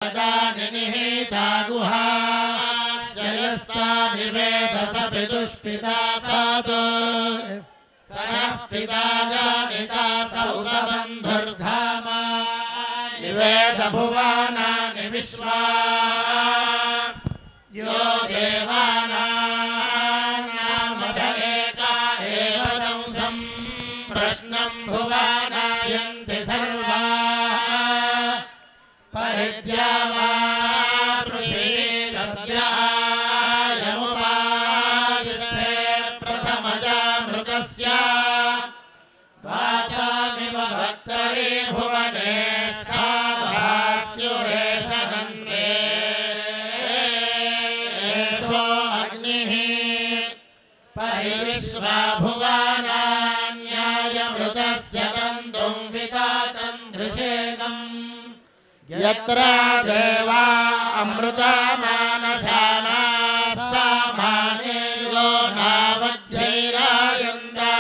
निहिता गुहास्यस्ता निवेदस पितुष्पिता सातो सरः पिता जानिता सौतबन्धुर्धामा निवेद भुवानानि विश्वा यो देवानामद एका एव दंसं प्रश्नं भुवानायन्ति सर्वा परिद्यावा पृथिवी सद्यायमुपाजिष्ठे प्रथमजामृतस्य वाचामिव भक्तरी भुवनेष्ठास्युरेष हन्वेषो अग्निः परिविश्वा भुवानान्यायमृतस्य तन्तुं वितातं दृशेकम् यत्र देवा अमृता मानसानाः सामाने यो नावध्यैरायन्ता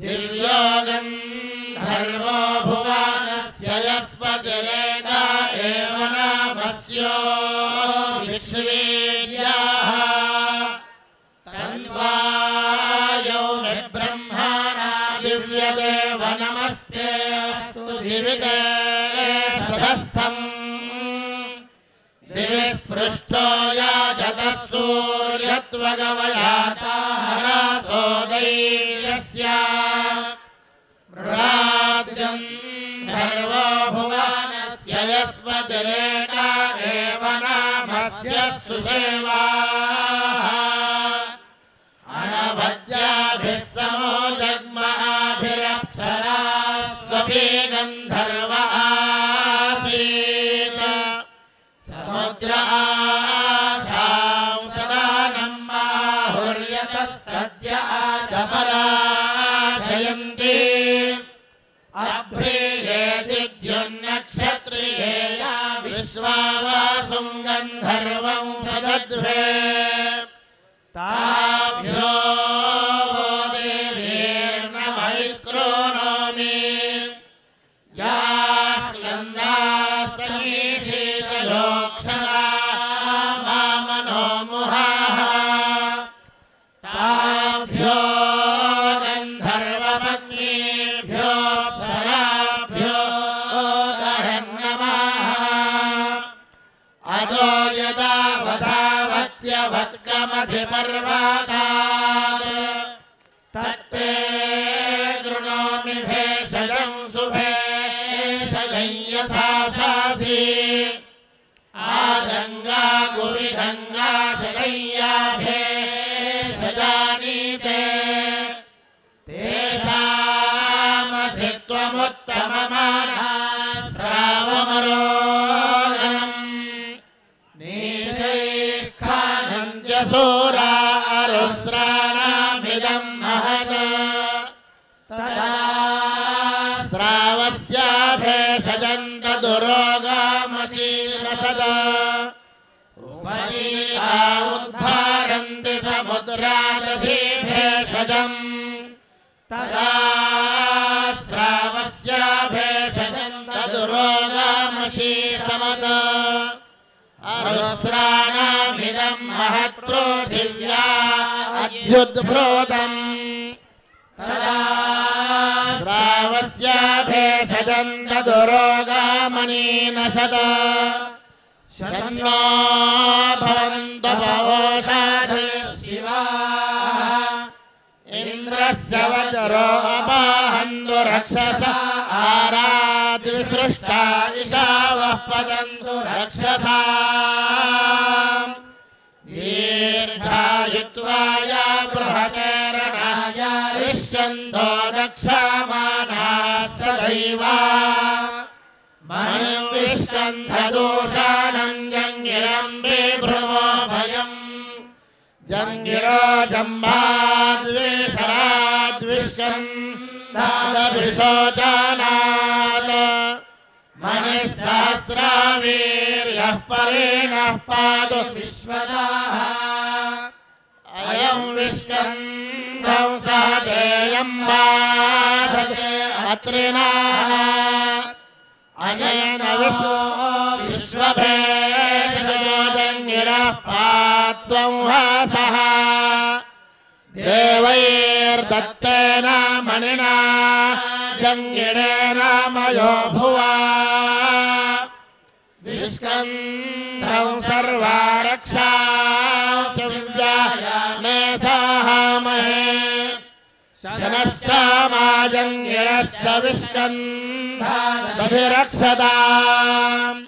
दिव्यो गन्धर्वो भुवनस्य यस्पतिरेका एव नामस्यो विक्ष्वीर्याः तन्वायो ब्रह्मणा दिव्यदेव नमस्ते अस्तु दिविते दिवि स्पृष्टो याजतः सूर्यत्वगवयाताहरासो दैव्यस्य मृडाद्गन्धर्वो भुवनस्य यस्पतिरेका एव नामस्य सुसेवाः अनवद्याभिः समो जग्महाभिरप्सराः स्वपि गन्धर्व समुद्रासां सदानं माहुर्यतः सद्य आचपराजयन्ति अभ्रीये दिद्युन्नक्षत्रियेया विश्वावासुं गन्धर्वं सदद्वे ताभ्यो देवीर्नमैक्रोणोमि मामनो मुहाः ताभ्यो गन्धर्वपत्नीभ्यो अप्सराभ्यो नमः अदो यदा वधावत्यवत्कमधिपर्वतात् तत्ते गृणोमि भेषजं सुभेषजं यथा सासि आजंगा गुविधंगा शरय्या भेषजानीते तेषामसित्वमुत्तममानः श्रावमरोगणम् नीचैः खानन्त्यसूरा अरुस्राणामिदं महत् तदा श्रावस्याभेषजन्त दुरोगामशीलशद उपजीवा उद्धारन्ति समुद्रादधिभेषजम् तदा श्रावस्याभेषजन्त दुरोगामशीषमद अरुस्राणामिदं महत्पृथिव्या अद्युद्भ्रोतम् तदा श्रावस्याभेषजन्त दुरोगामनीनशद शन्नो भवन्तो पवोषाधयः शिवाः इन्द्रस्य वज्रो अपाहन्तु रक्षसा आराद्विसृष्टा इषावः पतन्तु रक्षसा दीर्घायुत्वाय बृहतेरणाय ऋष्यन्तो दक्षामानाः सदैव मनुविष्कन्धदूषाणं जङ्गिरं बिभ्रुवो भयम् जङ्गिरो जम्भाद्विषराद्विष्कन्धादभिषोचानात् मणिः सहस्रावीर्यः परिणः पातु विश्वदाः अयं विष्कन्धं सहदेयं बाधते अत्रिणाः अनेन विश्वो भेषजोजङ्गिरः पात्वं हासः देवैर्दत्तेन मणिना जङ्गिरेण मयो भुवा विस्कन्धं सर्वा रक्षा शिव्यामे साहामहे शनश्च माजङ्गिरश्च विस्कन्धादभिरक्षताम्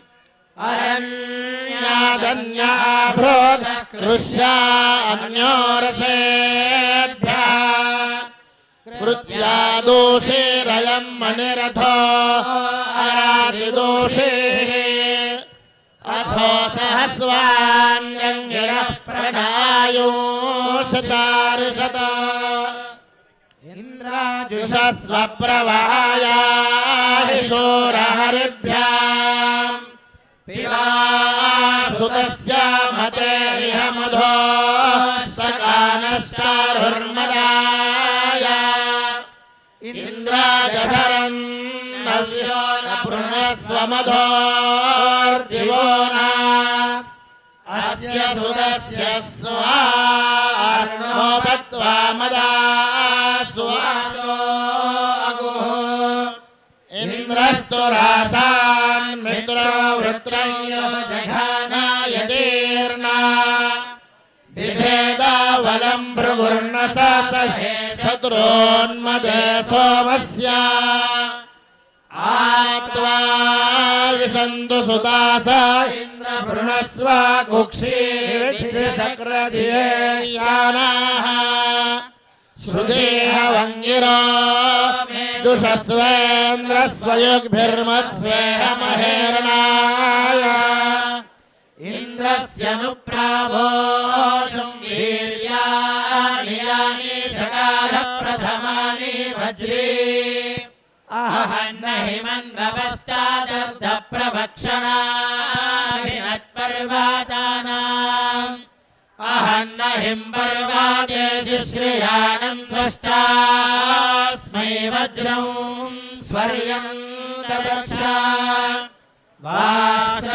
अरण्यादन्याभ्रोत कृष्या अन्योरसेभ्यः कृत्या दोषेरयं मणिरथो अरादिदोषेः अथो सहस्वान्यङ्गिरः प्रणायुषतारिषत इन्द्राजुषस्व प्रवायाहि शूरहरिभ्याम् पिबासुतस्य मतेरिह मधो सकानश्चारुर्मदाय इन्द्राजठरन् नव्यो न पृणस्व मधोर्दिवो न अस्य सुतस्य स्वार्णोपत्वा मदा सुवाचो अगुः इन्द्रस्तु राशान् मित्रो वृत्रयो जघानायतीर्णा बिभेदावलं भृगुर्न सहे शत्रून्मदे सोमस्य आत्वा विशन्तु सुदास इन्द्रभृणस्व कुक्षीविद्धिशक्रधिये यानाः श्रुतेह वङ्गिरो जुषस्वेन्द्रस्वयुग्भिर्मत्स्वेह महेरणाय इन्द्रस्य नु प्रावोचं वीर्याणि यानि चकार प्रथमानि वज्री अहन्न हिमन्वपस्तादर्धप्रभक्षणाभिनत्पर्वतानाम् अहन्न हिम्पर्वादेशि श्रियाणन्त्वष्टास्मै वज्रं स्वर्यं ददक्षा वाश्रायेवधेन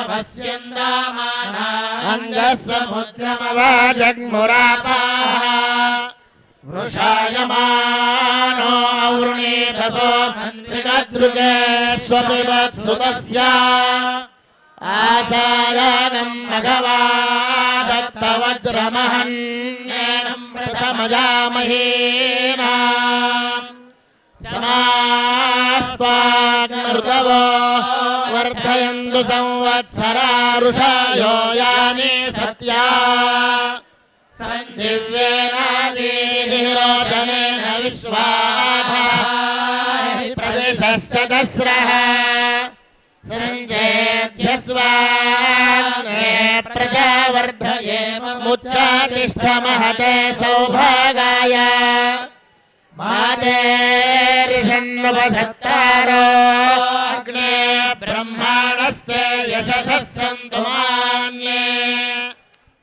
भस्यन्दामाना अङ्गसमुद्रमवाजग्मुरापाः वृषायमानो अवृणीतसो मन्त्रिकदृगे स्वपिबत्सुतस्य आसायानं भगवा दत्तवज्रमहन्नेनं प्रथमजामहीना समास्वाग्नृतवो वर्धयन्तु संवत्सरारुषायो यानि सत्या सन्दिव्येनादिरोचनेन विश्वाधाः प्रदेशश्च दस्रः सञ्चेद्यस्वान्ने प्रजावर्धयेमुच्चातिष्ठ महते सौभागाय मातेर्षन्नुपसत्तारो अग्ने ब्रह्माणस्ते यशसः सन्तु मान्ये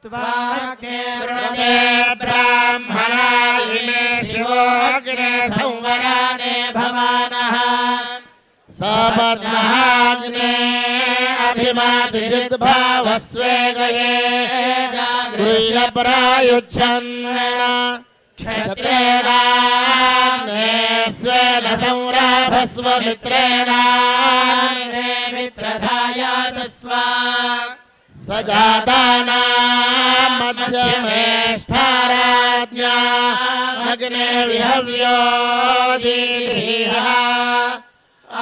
त्वाग्ने ब्राह्मणा इमे शिवोऽग्ने संवराणे भवानः सपत्नहाग्ने अभिमातिजिद्भावस्वे गये गृह्य प्रायुच्छन् क्षत्रेणाग्ने स्वेन संराभस्व मित्रेणाग्ने मित्रधायातस्व सजातानां मध्यमेष्ठाराज्ञा अग्ने विहव्यो दीर्घः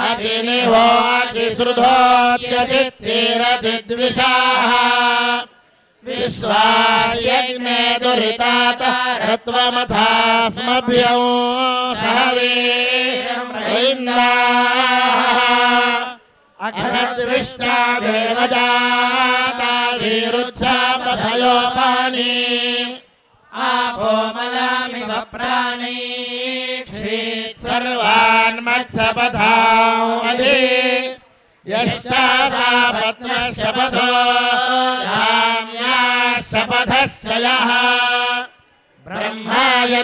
अतिनिहो अतिश्रुधोऽत्यचित्तिरतिद्विषाः विश्वायज्ञे दुरितात रत्वमथास्मभ्यं सह वीरमृन्दाः अघद्विष्टा देवजाता वीरुच्छापथयोपानि आपो मलामिव प्राणैक्षीत् सर्वान् मत्स्यपथामधि यश्चासा पद्मशपथो धाम्याः शपथश्च यः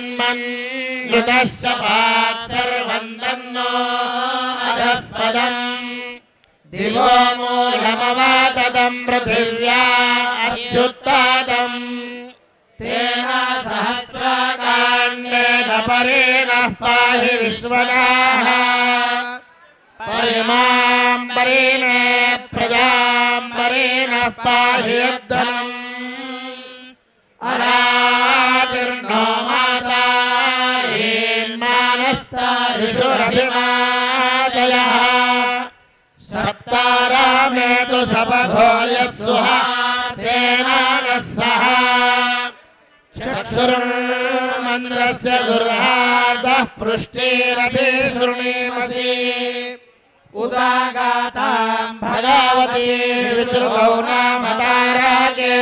ब्रह्मायन्मन्युतः शपात् सर्वं तन्नो अधस्पदम् दिवो मूलमवाततं पृथिव्या अद्युत्तादम् तेन सहस्रकाण्डेन परेणः पाहि विश्वनाः परिमां परेणे प्रजां परेणः पाहि यद्धनम् अरातिर्नो माता ऋषुरभिमादयः सप्तारामे तु शपथो यस्सुहा तेनानः सह चक्षुर्मन्द्रस्य दुर्हार्दः पृष्टिरपि शृणीमसि उदागातां भगवती विचृतौ नाम ताराके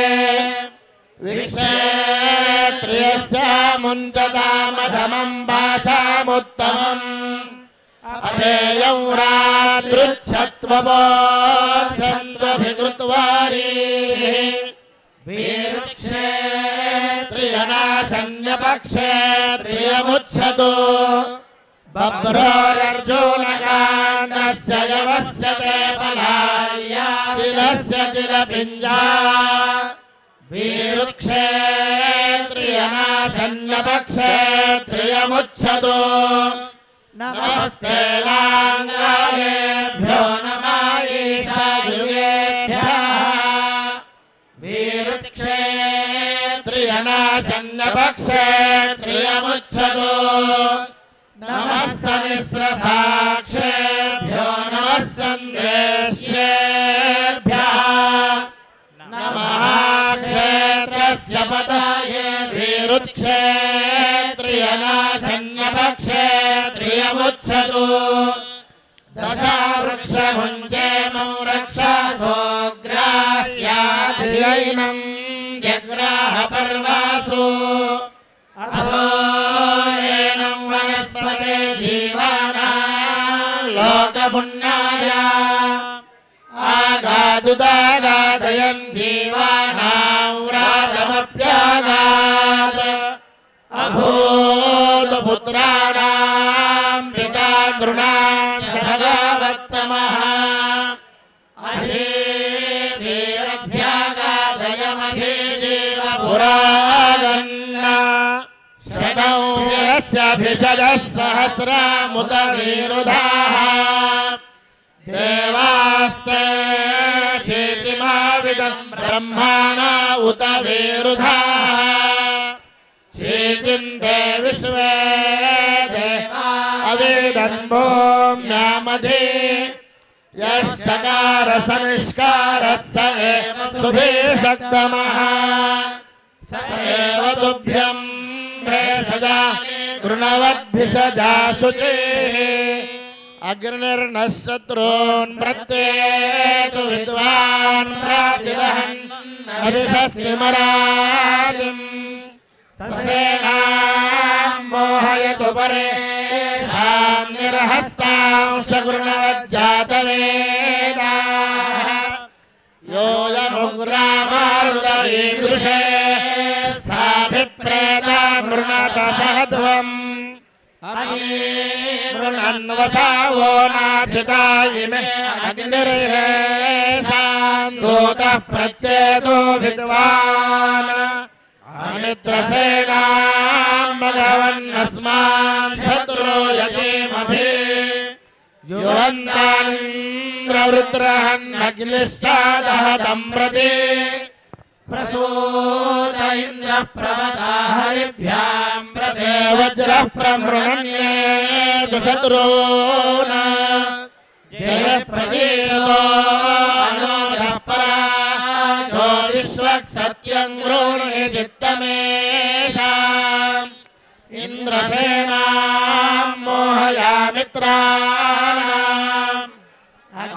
विक्षेत्रियस्य मुञ्चतामधमं भाषामुत्तमम् अपेयं रात्रुच्छत्वबोधन्त्वभिकृत्वारीः वीरुक्षेत्रियनाशन्यपक्षेत्रियमुच्छतु बभ्रोरर्जुनकाण्डस्य यवस्य ते पलाय्यातिलस्य तिलपिञ्जा वीरुक्षेत्रियनाशन्यपक्षेत्रियमुच्छतु नमस्ते लाङ्गालेभ्यो नमायीशायुगेभ्यः वीरुक्षेत्रियनाशन्यपक्षेत्रियमुच्छतु नमः समिश्रसाक्षेभ्यो नमः सन्देश्येभ्यः नमः क्षेत्रस्य पतये वीरुक्षेत्रियनाशन्यपक्षेत्रियमुच्छतु दशावृक्षभुञ्जेमं रक्षसोऽग्राह्याधियैनं जग्राहपर्वासु अथो एनं वनस्पते जीवानां लोकपुण्याय आगादुदागादयन् जीवानां व्रातमप्यागात् अभूतपुत्राणां पिता नृणां च भगवत्तमः अधीर्ध्यागादयमधीजीवपुरागन्न शतं यस्याभिषजः सहस्रामुत वीरुधाः देवास्ते चेतिमाविदं ब्रह्माणा उत वीरुधाः चेतिन्ते विश्वे देवा अवेदन् भूम्यामधि यश्चकार सनिष्कारः स एव सुभिषक्तमः स एव तुभ्यं भेषजा गृणवद्भिषजा शुचिः अग्निर्नः शत्रून् प्रत्येतु विद्वान् प्रातिदहन् अभिषस्तिमरादिम् ससेनां मोहयतु परेषां निरहस्तांश गृणवज्जातवेदाः योऽयमुग्रामारुदरीदृशे स्थाभिप्रेता मृणत सहध्वम् मृणन्वसावो नाथिता इमे अग्निर्हेषां दूतः प्रत्येतो विद्वान् अमित्रसेनां भगवन्नस्मान् शत्रो यतीमभि युवन्तानिन्द्रवृत्रहन्नग्निश्चादहतं प्रति प्रसूत इन्द्रः प्रवता हरिभ्यां प्रते वज्रः प्रमृणन्येतु शत्रून् जयप्रतीतो अनोरः पराजो विश्वक् सत्यं गृह्णे चित्तमेषाम् इन्द्रसेनां मोहयामित्राणाम्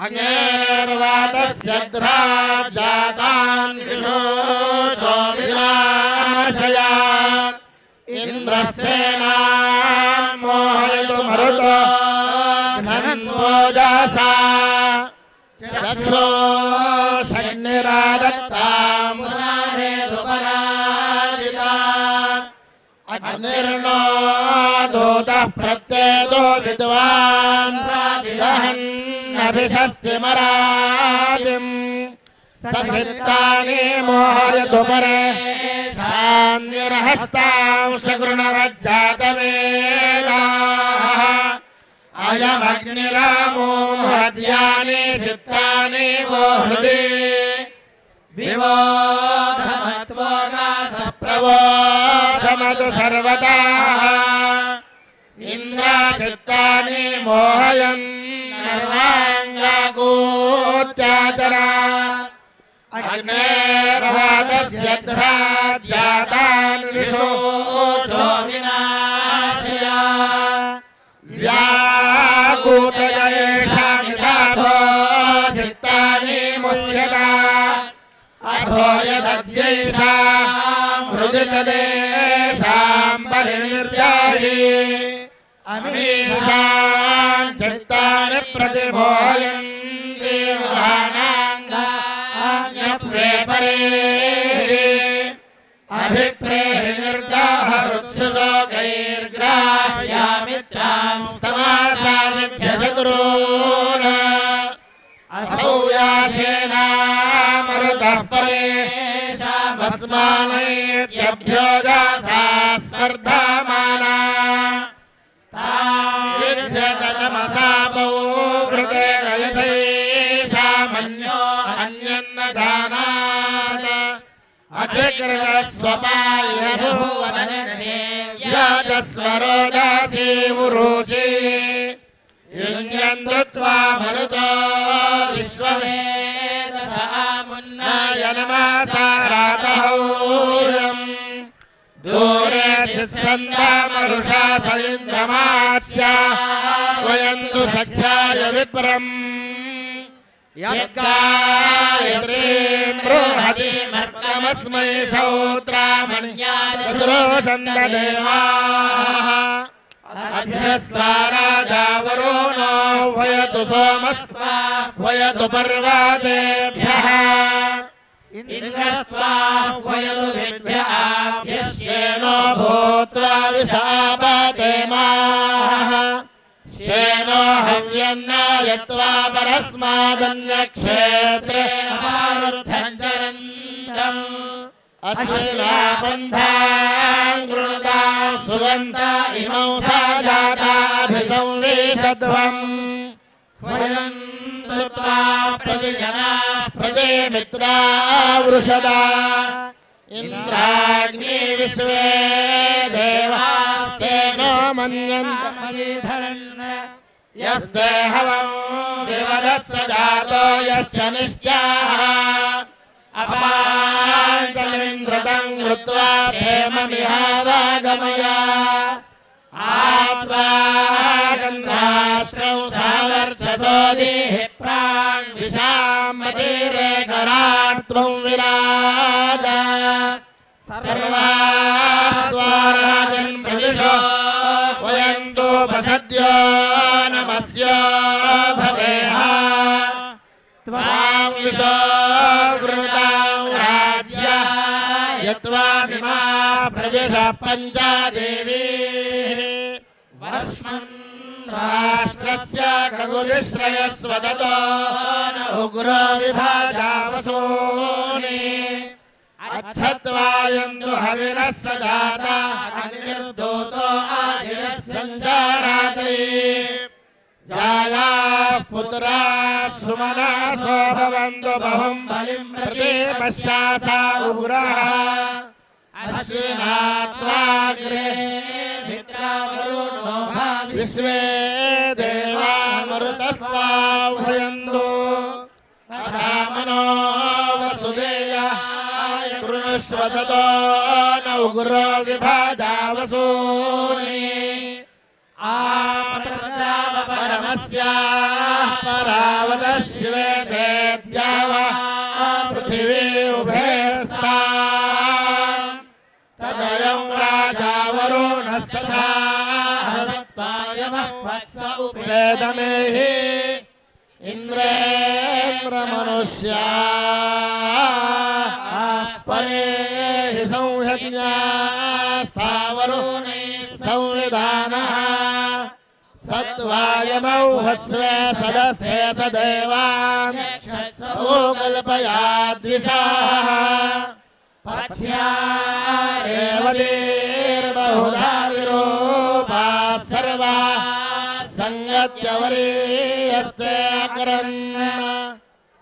अग्नेर्वातस्य द्राजातान् विशोचो विनाशया इन्द्रसेनां मोहयतु मरुतो धनन्वोजासा चक्षुषग्निरादत्तां मुनारेतु पराजिता अग्निर्नो भूतः प्रत्येतो विद्वान् प्राविदहन्नभिषस्तिमरादिम् सचित्तानि मोहयतु परे शान्तिर्हस्तांश गृणवज्जातवेदाः अयमग्निरामो हृद्यानि चित्तानि वो हृदि प्रवोधमतु सर्वदा इन्द्राचित्तानि मोहयन् सर्वाङ्गाकूत्याचरा अग्नेर्वातस्य जातान् विशोचो विनाशया व्याकूतय येषामिदाभो चित्तानि मुह्यता अभो यदद्यैषां हृदि तदेषां परिनिर्याहि अमीषां चित्तानि प्रतिमोहयन्ति अभिप्रेहि निर्गाहरुत्सुशोकैर्ग्राह्यामित्रां स्तमासा विद्यशत्रून् असौ यासेनामरुतः परेषामस्मानैत्यभ्यो जासा स्पर्धामाना तां विद्यतमसापौ हृदेन यथैषामन्यो अन्यन्न जानात् अचक्रस्वपायभुवनस्वरोदासीवुरुचि युञ्जन्त्वा मरुतो विश्ववेदसामुन्नयनमासारातहौर्यम् दूरे चित्सन्दामरुषा स इन्द्रमास्या वयन्तु सख्याय विप्रम् यत्कायत्रीं बृहति मर्कमस्मै सौत्रामण्यादरोषन्ददेवाः अध्यस्त्वा राजा वरुणो वयतु सोमस्त्वा वयतु पर्वतेभ्यः इन्द्रस्त्वा वयतु विभ्याभ्यश्येनो भूत्वा विशापतेमाः शेनो हव्यन्नायत्वा परस्मादन्यक्षेत्रे अपारुद्धञ्जरन्तम् अश्विनाबन्धान् गृणुतां सुगन्ध इमौ सा जाताभिसंवेशध्वम् वयन्तु त्वा प्रतिजनाः प्रतिमित्रा वृषदा इन्द्राग्नि विश्वे देवास्तेनो मन्यन्ते यस्ते हवं विवदस्य जातो यश्च निश्चाः अपाञ्चलमिन्द्रतं कृत्वा क्षेममिहावागमय आत्वा गन्धाश्रौ सावर्चसोदिः प्राङ्विशामतीरेकरान् त्वं विराज सर्वास्वाराजन् प्रदिशो वयन्तोपसद्यो नमस्यो भवेह त्वां विशो वृतां राज्य यत्त्वामिमा प्रदिशः पञ्चादेवीः वर्ष्मन् राष्ट्रस्य खगुलिश्रयस्वदतो न उग्रो विभाजावसूनि अच्छत्वायन्तु हविरः स जाता अग्निर्दूतो आधिरः सञ्जारातै जायाः पुत्राः सुमनासो भवन्तु बहुं बलिं प्रति पश्चासा उग्रः अश्विना त्वाग्रे मित्रावरुणो विश्वे देवा मरुतस्वाभयन्तु तथा मनो वसुदेयाय कृणुष्वततो न उग्रो विभाजावसूनि परमस्याः परावतः शिवे देद्यावः पृथिवी उभे स्ताम् तदयं राजा वरुणस्तथा हसत्वायमः वत्स उपेदमेहि इन्द्रेन्द्रमनुष्याः परे हि संहज्ञा स्थावरुणैः संविद संविधानः सत्वायमौ हस्वे सदस्थे सदेवान् सो कल्पयाद्विषाः पथ्या रेवतीर्बहुधा विरूपाः सर्वाः संगत्यवरीयस्ते अकरन्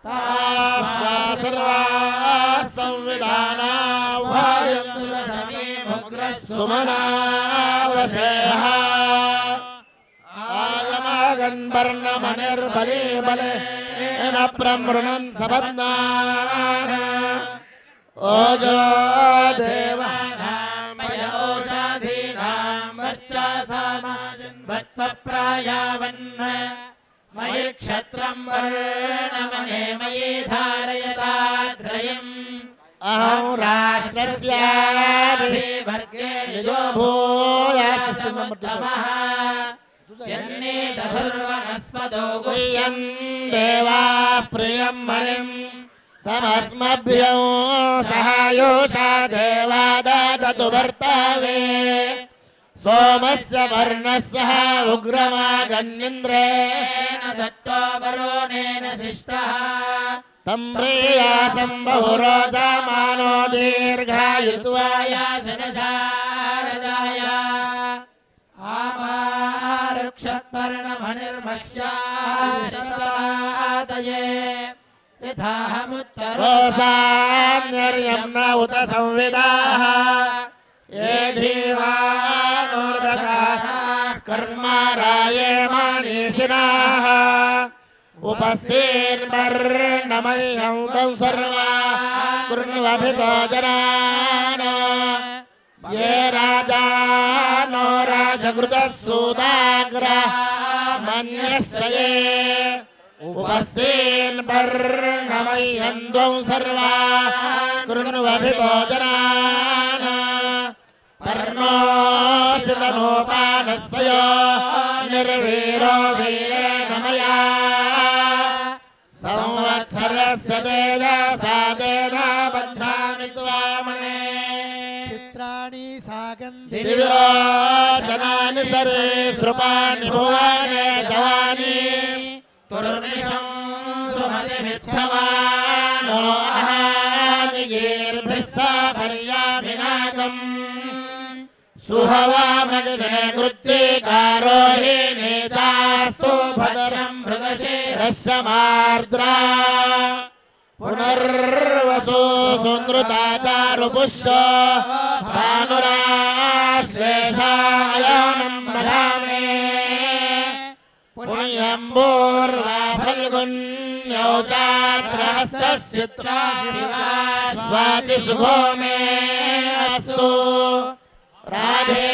तास्ता सर्वाः संविधाना वायन्तु समीमुग्रः सुमनावशेः आयमागन्वर्णमनिर्बले बलेन प्रमृणन् सपत्नान् ओजो देवानां मयोषाधीनां वर्चसामाजन्वत्प्रायावन् मयि क्षत्रं वर्णमने मयि धारयताद्रयम् अहं राष्ट्रस्याभिवर्गे निजो भूयासमुत्तमः यन्ने दधुर्वनस्पतो गुह्यं देवाः प्रियं मणिम् तमस्मभ्यो सहायोषा देवा ददतु वर्तावे सोमस्य वर्णस्य उग्रमागन्निन्द्रेण दत्तो वरुणेन शिष्टः तं प्रियासं बहुरोचमानो दीर्घायुत्वाय शनशारदाय आमारुक्षत्पर्णमनिर्मह्याशतातये यथाहमुत्तरोऽसान्यर्यं न उत संविदाः ये धीवानोदकाः कर्माराये मानीषिणाः उपस्थीर्वर्णमह्यं तं सर्वाः कुर्वभितो जनान् ये राजानो राजकृतः सूदाग्रः मन्यश्च ये उपस्थीर्वर्णमह्यं त्वं सर्वाः कुर्वभितो जनान् पर्णोऽसितनोपानस्य निर्वीरो वीरेण मया संवत्सरस्य तेजसा तेन बध्नामि त्वामहे चित्राणि सागन्धि दिविरोचनानि सरीसृपाणि भुवने जवानि तुर्निशं सुमतिमिच्छमानो अहानि गीर्भिः सापर्याभिनाकम् सुहवामग्ने कृत्तिकारो हीने चास्तु भद्रं मृगशीरस्य मार्द्रा पुनर्वसु सुनृता चारुपुष्य भानुराश्लेषायानं मधामे पुण्यम्बूर्वा फल्गुन्यौ चात्रहस्तश्चित्रा स्वातिसुभो मे अस्तु राधे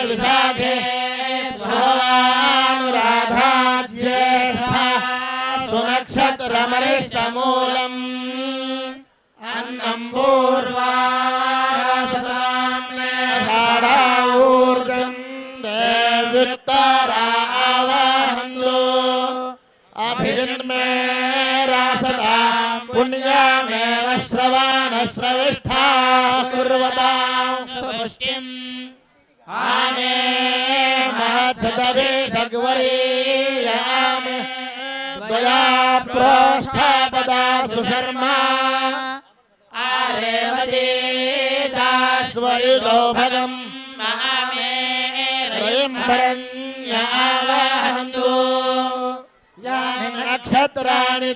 विशाखे स्वानुराधाज्येष्ठा सुनक्षत्रमरिष्टमूलम् अन्नं पूर्वारासतां मे षाढाऊर्जं देव्युत्तरा आवाहन्तु अभिजन्मे रासतां पुण्यामेव श्रवणश्रविष्ठा कुर्वतां सुपुष्टिम् आमे महत्सदभिषग्वरीयामे त्वया प्रोष्ठपदा सुशर्मा आरेवती चाश्वयुतो भगं महामे रयिम्बरण्यावाहन्तु यानि नक्षत्राणि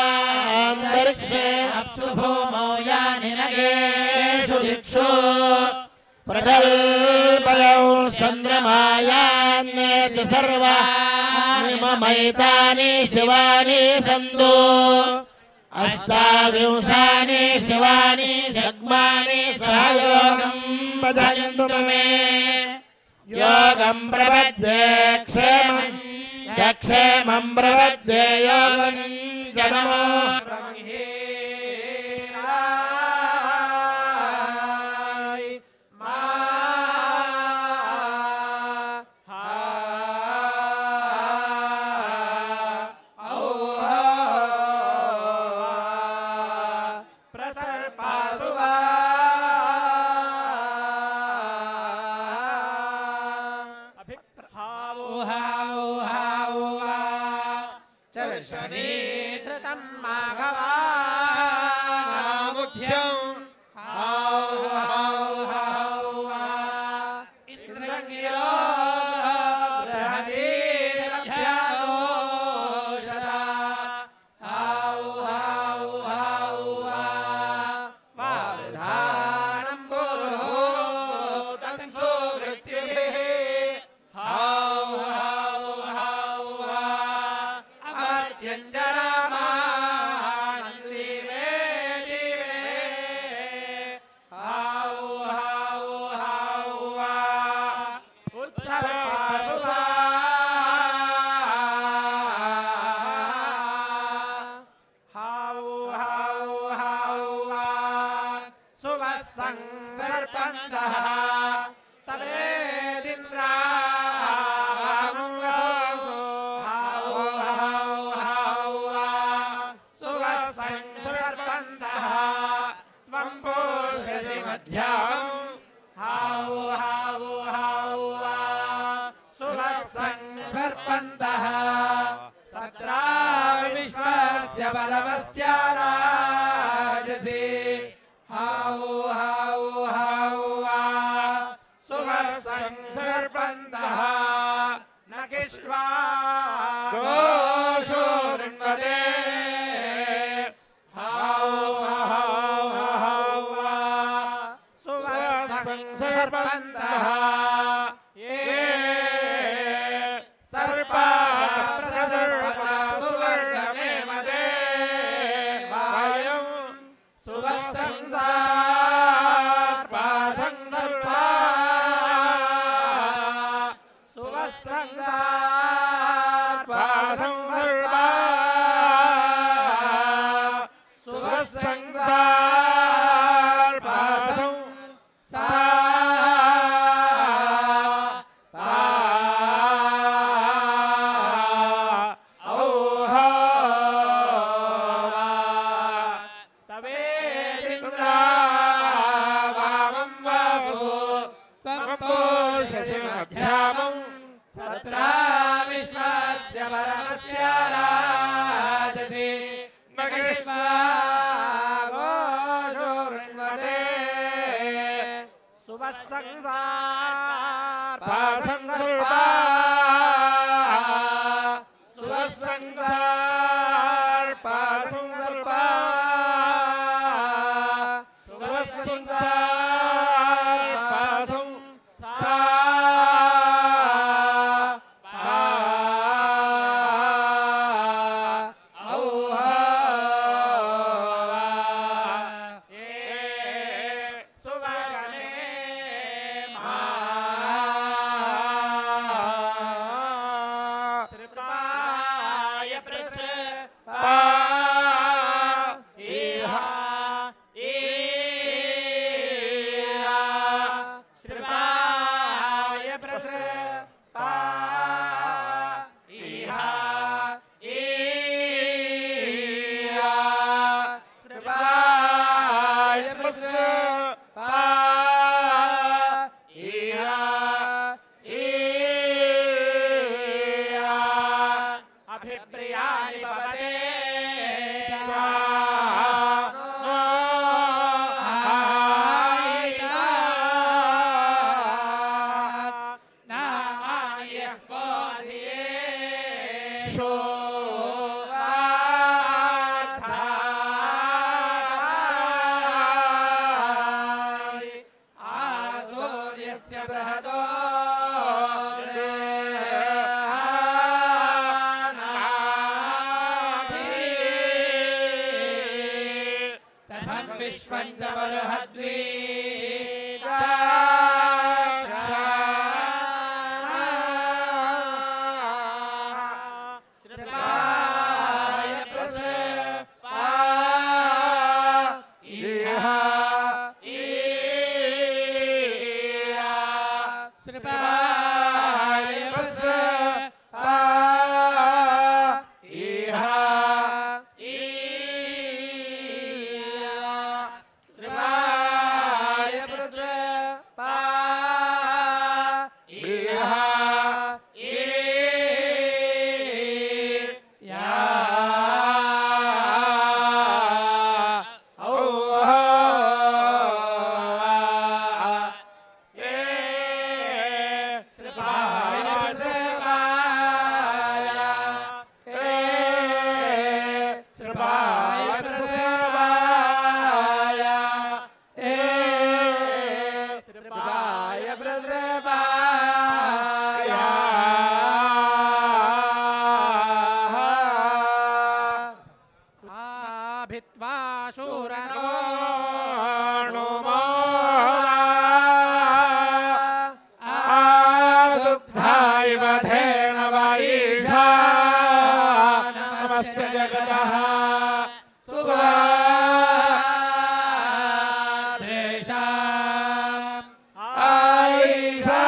दिव्यान्तरिक्षे अप्सु भूमौ यानि नगेषु दिक्षु प्रकल्पयौ चन्द्रमायान्नेति सर्वाणि ममैतानि शिवानि सन्तु अष्टाविंशानि शिवानि जग्मानि सहयोगं भजन्तु मे योगं प्रपद्ये क्षेमं यक्षेमं प्रपद्ये योगं जनमो शनीधृतं माघवानामुख्यं हौ हौ हौ इन्द्रगिरो बृहदीरभ्यादोषदा हौ हौ हौ वावधानं पुरोहितं सुवृत्तिभिः हौ हौ हौ अमर्त्यञ्जनामानं दिवे दिवे हौ हौ हौ उत्सर्पासुसा हौ हौ हौ सुवस्संसर्पन्तः तवेदिन्द्रावमुवासो हौ हौ हौ सुवस्संसर्पन्तः त्वं पोषसि मध्यामं हौ हौ हौ सुवस्संसर्पन्तः सत्रा विश्वस्य बलवस्य राजसि हौ हौ हौ सुवस्संसर्पन्तः न किष्ट्वा दोषो वृण्वते हौ हौ हौ सुवस्संसर्पन्तः ये सर्पाः प्रसर्पता सुवर्गमेव देवायं सुवस्संसार्पा संसर्पा सुवस्संसार्पा संसर्पा सुवस्संसार्पा सत्रा विश्वस्य बलवस्य राजसि न किष्ट्वा घोषो वृण्वते सुवस्संसार्पा संसर्पा सुवस्संसार्पा संसर्पा सुवस्संसार्पा अभिप्रियाणि भवते विश्वंजबर्हद्वी Bye. आभित्वा शूरनो आदुग्धाइव धेनवैषा नमस्य जगतः सुवाद्रेषा आयिषा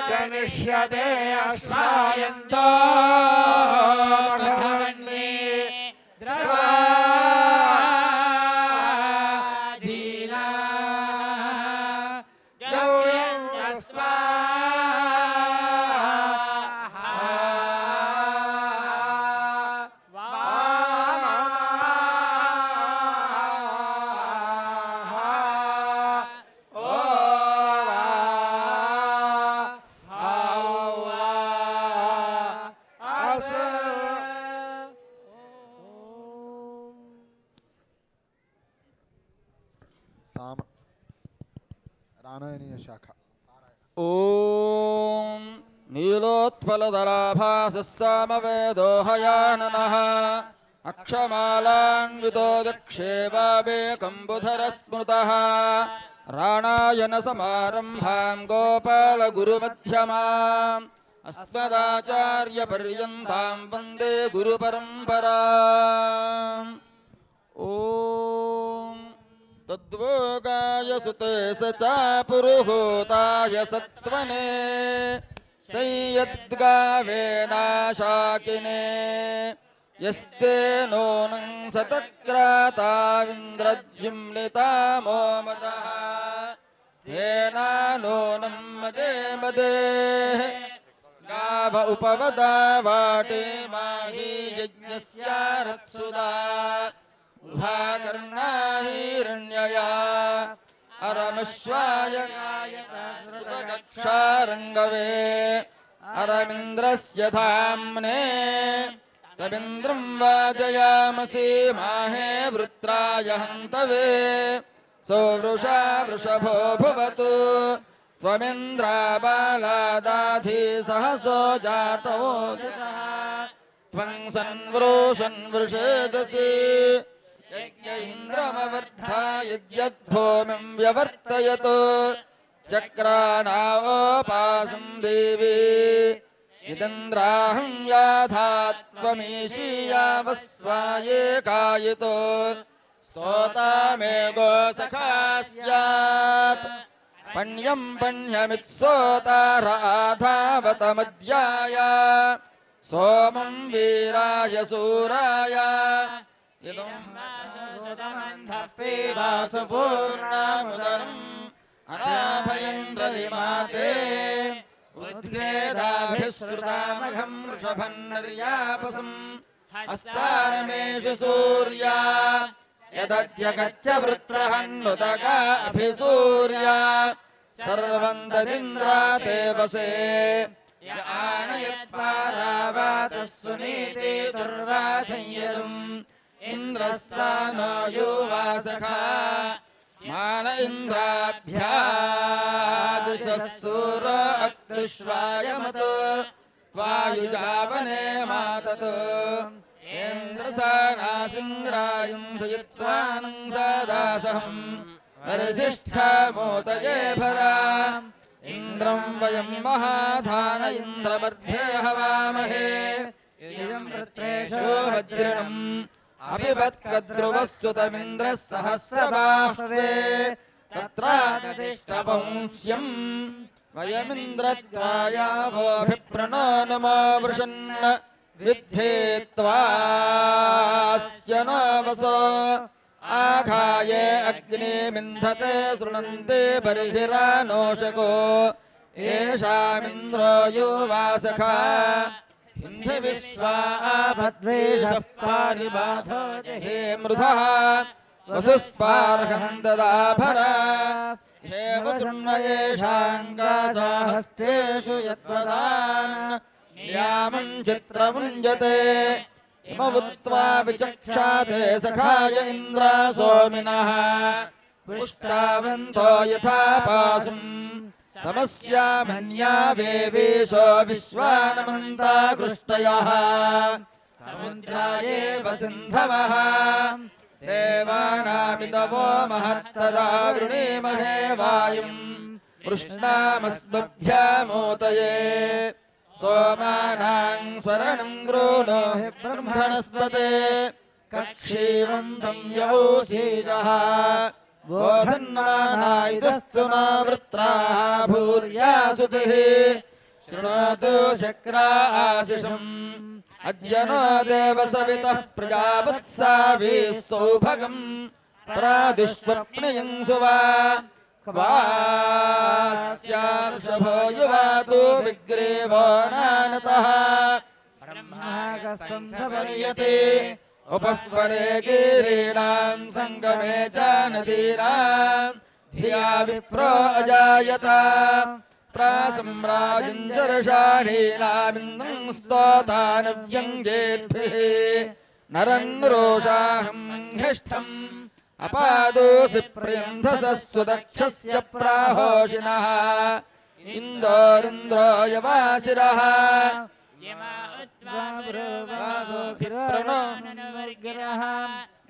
जनिष्यते अश्रायन्तो मघवन्ने द्रवाधीना गौर्यस्त्वा रामायणीय शाखा ओम नीलोत्पलधराभासः सामवेदो हयाननः अक्षमालान्वितो दक्षेवाबेकम्बुधरस्मृतः राणायनसमारम्भां गोपालगुरुमध्यमाम् अस्मदाचार्यपर्यन्तां वन्दे गुरुपरम्पराम् ओम तद्वोगाय सुते स चापुरुहूताय सत्वने संयद्गावेनाशाकिने यस्ते नूनं सतक्राताविन्द्रजिम्निता मोमदः तेना नूनं मदे मदेः गाव उपवदा वाटे माहि यज्ञस्यारत्सुदा उभाकर्णा हिरण्यया अरमश्वाय गायतश्रुतकक्षारङ्गवे अरविन्द्रस्य धाम्ने तविन्द्रं वाजयामसि माहे वृत्राय हन्तवे सौवृषा वृषभो भुवतु त्वमिन्द्राबालादाधि सहसो जातवो त्वं सन्वृषन्वृषेदसि यज्ञ इन्द्रमवर्धा यद्यद्भूमिं व्यवर्तयतु चक्राणावोपासं देवी यदिन्द्राहं याधात्वमीशीयावस्वाये कायितो स्तोता मे गोसखा स्यात् पण्यं पण्यमित्सोता राधावतमद्याय सोमं वीराय सूराय वासुपूर्णामुदरम् अनाभयन्द्ररिमाते उद्गेदाभिश्रुतामघं वृषभन्नर्यापसम् हस्तारमेषु सूर्या यदद्यगच्छ वृत्रहन्नुतका अभिसूर्या सर्वं तदिन्द्रा ते वसे य आनयत्पारावातः सुनीते दुर्वा संयदम् इन्द्रः सा नो युवासखा मान इन्द्राभ्यादिशः सूर अक्तुष्वायमतो वायुजावने माततो इन्द्रसानासिङ्ग्रायं सयित्वानं सदासहं वरिष्ठा मोदये भरा ఇంద్రం వయం మహాధాన ఇంద్రమర్భ్యే హవామహే ఇయం వృత్రేషు వజ్రణం అభివత్కద్రువస్సుతమింద్రः సహస్రబాహ్వే తత్రాదిష్టపంస్యం వయమింద్రత్వాయావోభిప్రణో నమో వృషన్ విద్ధేత్వాస్య నవసో ఆఘాయే అగ్నిమింధతే శృణంతే బర్హిరానోషకో ఏషామింద్రో యువాసఖా హింధి విశ్వాభద్వేషః పారిబాధో జహే మృధః వసుస్పార్హం దదాభరా హే వసున్మయేషాంకాసాహస్తేషు యద్వదాన్ నియామం చిత్రముంజతే ఇమవుత్వా విచక్షాతే సఖాయ ఇంద్రా సోమినః పుష్టావంతో యథా పాశం సమస్యామన్యా వేవేశో విశ్వానమంతా కృష్టయః సముద్రాయేవ సింధవః దేవానామితవో మహత్తదా వృణీమహే వాయుం వృష్ణామస్మభ్యామోతయే సోమానాం స్వరణం గృణో బ్రహ్మణస్పతే కక్షీవంతం యౌసీజః బోధన్మానాయుధస్తు న వృత్రాః భూర్యాసుతిః శృణోతు శక్రా ఆశిషం అద్య నో దేవ సవితః ప్రజావత్సావీः సౌభగం ప్రాదుష్వప్నయం సువా క్వాస్యార్షభో యువాతు విగ్రీవో నానతః బ్రహ్మాగస్తం సపర్యతే ఉపఃపరే గిరీణాం సంగమే చ నదీనాం ధియా విప్రో అజాయత ప్రాసమ్రాజం చర్షాణీనామింద్రం స్తోతానవ్యంగేర్భిః నరన్రోషాహం హిష్టం అపాదోసి ప్రియంధసస్సుదక్షస్య ప్రాహోషిణః ఇందోరింద్రో యవాసిరః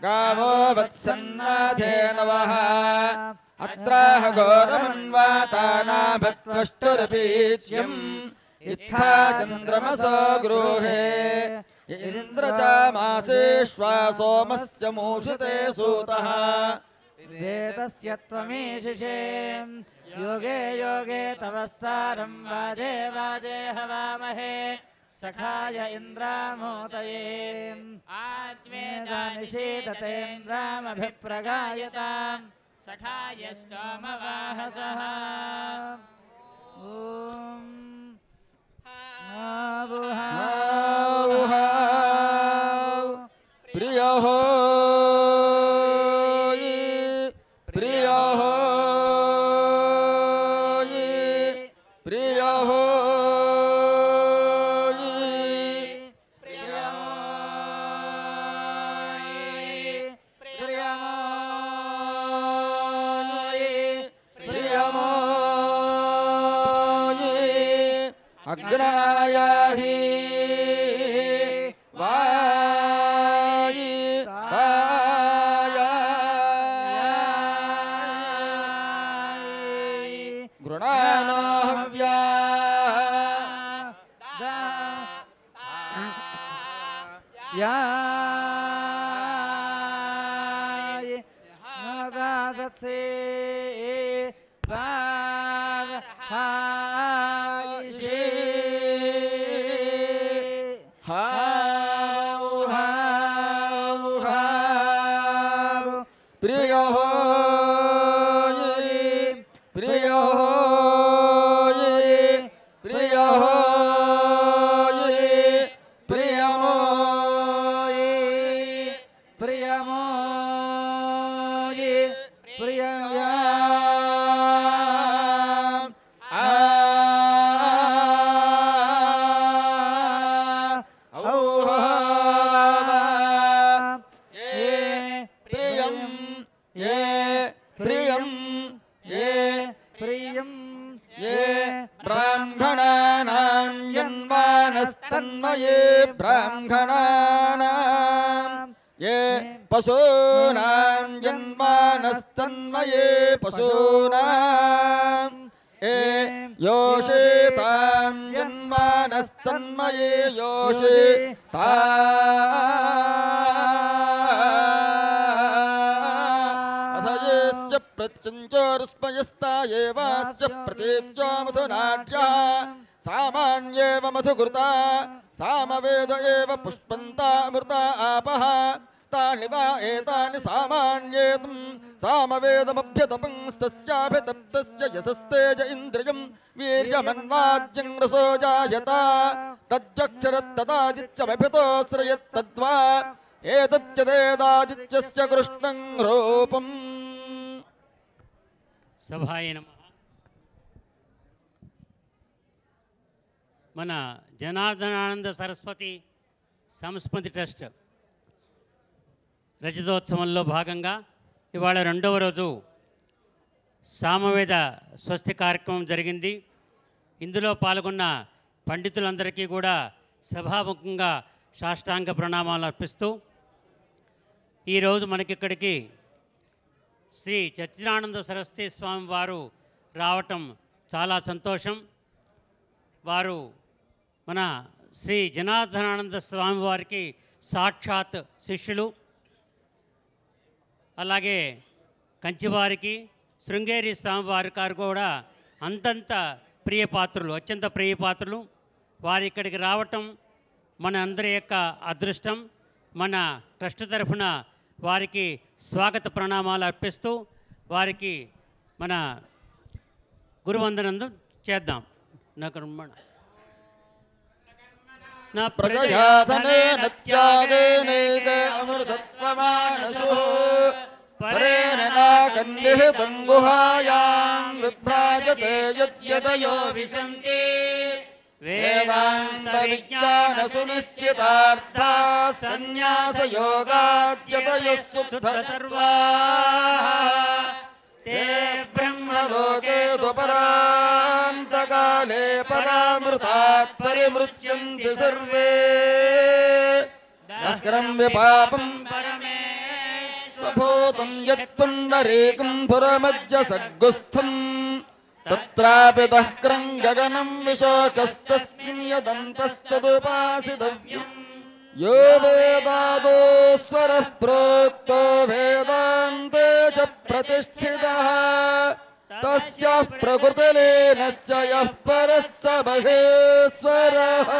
గావో వత్సన్నాథేనవః అత్రాహ ఘోరమన్వాతానాభత్వష్టురపీచ్యం ఇత్థా చంద్రమసో గృహే ఇంద్రచామాసేష్వా సోమస్య మూషితే సూతః వేదస్య త్వమీశిషే యోగే యోగే తవస్తారం వాజే వాజే హవామహే సఖాయ ఇంద్రామోతయే ఆత్మేదానిషీదతేంద్రామభిప్రగాయతాం సఖాయ స్తోమవాహసః ఓం ప్రియః ప్రియః ప్రియః అగ్నాయాహి వాయి గృణానో హవ్యా సత్సే ప్రియః ప్రియః ప్రియః ప్రియమో ప్రియమో ప్రియయా బ్రాహ్మణానాం జన్మానస్తన్మయే బ్రాహ్మణానాం ये पशूनां जन्मानस्तन्मये पशूनां ఏ योषितां यन्मानस्तन्मये योषिता अथयस्य प्रत्यञ्चोरुस्मयस्ता एवास्य प्रतीक्षो मधुनाट्यः सामान्येव मधुकृता सामवेद एव पुष्पन्ता अमृता आपः तानि वा एतानि सामान्येतम् सामवेदमभ्यतपंस्तस्याभितप्तस्य यशस्तेज इन्द्रियं वीर्यमन्वाज्यं रसो जायता तद्यक्षरत्तदादित्यमभितोऽश्रयत्तद्वा एतच्चदेदादित्यस्य कृष्णं रूपम् సభాయ నమః. మన జనార్దనానంద సరస్వతి సంస్మృతి ట్రస్ట్ రజతోత్సవంలో భాగంగా ఇవాళ రెండవ రోజు సామవేద స్వస్తి కార్యక్రమం జరిగింది. ఇందులో పాల్గొన్న పండితులందరికీ కూడా సభాముఖంగా సాష్టాంగ ప్రణామాలు అర్పిస్తూ ఈరోజు మనకిక్కడికి శ్రీ సచ్చిదానంద సరస్వతి స్వామి వారు రావటం చాలా సంతోషం. వారు మన శ్రీ జనార్దనానంద స్వామి వారికి సాక్షాత్ శిష్యులు. అలాగే కంచివారికి శృంగేరి స్వామివారి గారు కూడా అంతంత ప్రియపాత్రులు, అత్యంత ప్రియపాత్రులు. వారి ఇక్కడికి రావటం మన అందరి యొక్క అదృష్టం. మన ట్రస్ట్ తరఫున వారికి స్వాగత ప్రణామాలు అర్పిస్తూ వారికి మన గురువందనందం చేద్దాం. నా ప్రజయాధనేన త్యాగేనైక అమృతత్వమానసో పరేణ నాకన్నిహితం గుహాయాం విభ్రాజతే యద్యదయో విశంతి వేదాంత విజ్ఞాన సునిశ్చితార్థా సన్యాస యోగాద్యతయః సుద్ధర్వా తే బ్రహ్మలోకే త్వపరాంతకాలే పరామృతాత్ పరిమృత్యంతి సర్వే నహ్రం విపాపం స్వభూతం యత్పుండరీకం పురమజ్జ సద్గుస్థం తత్రాపితః క్రం గగనం విశోకస్తస్మిన్ యదంతస్తదుపాసితవ్యం యో వేదాదో స్వరః ప్రోక్తో వేదాంతే చ ప్రతిష్ఠితః తస్యః ప్రకృతిలీనస్య యః పరః స మహేశ్వరః.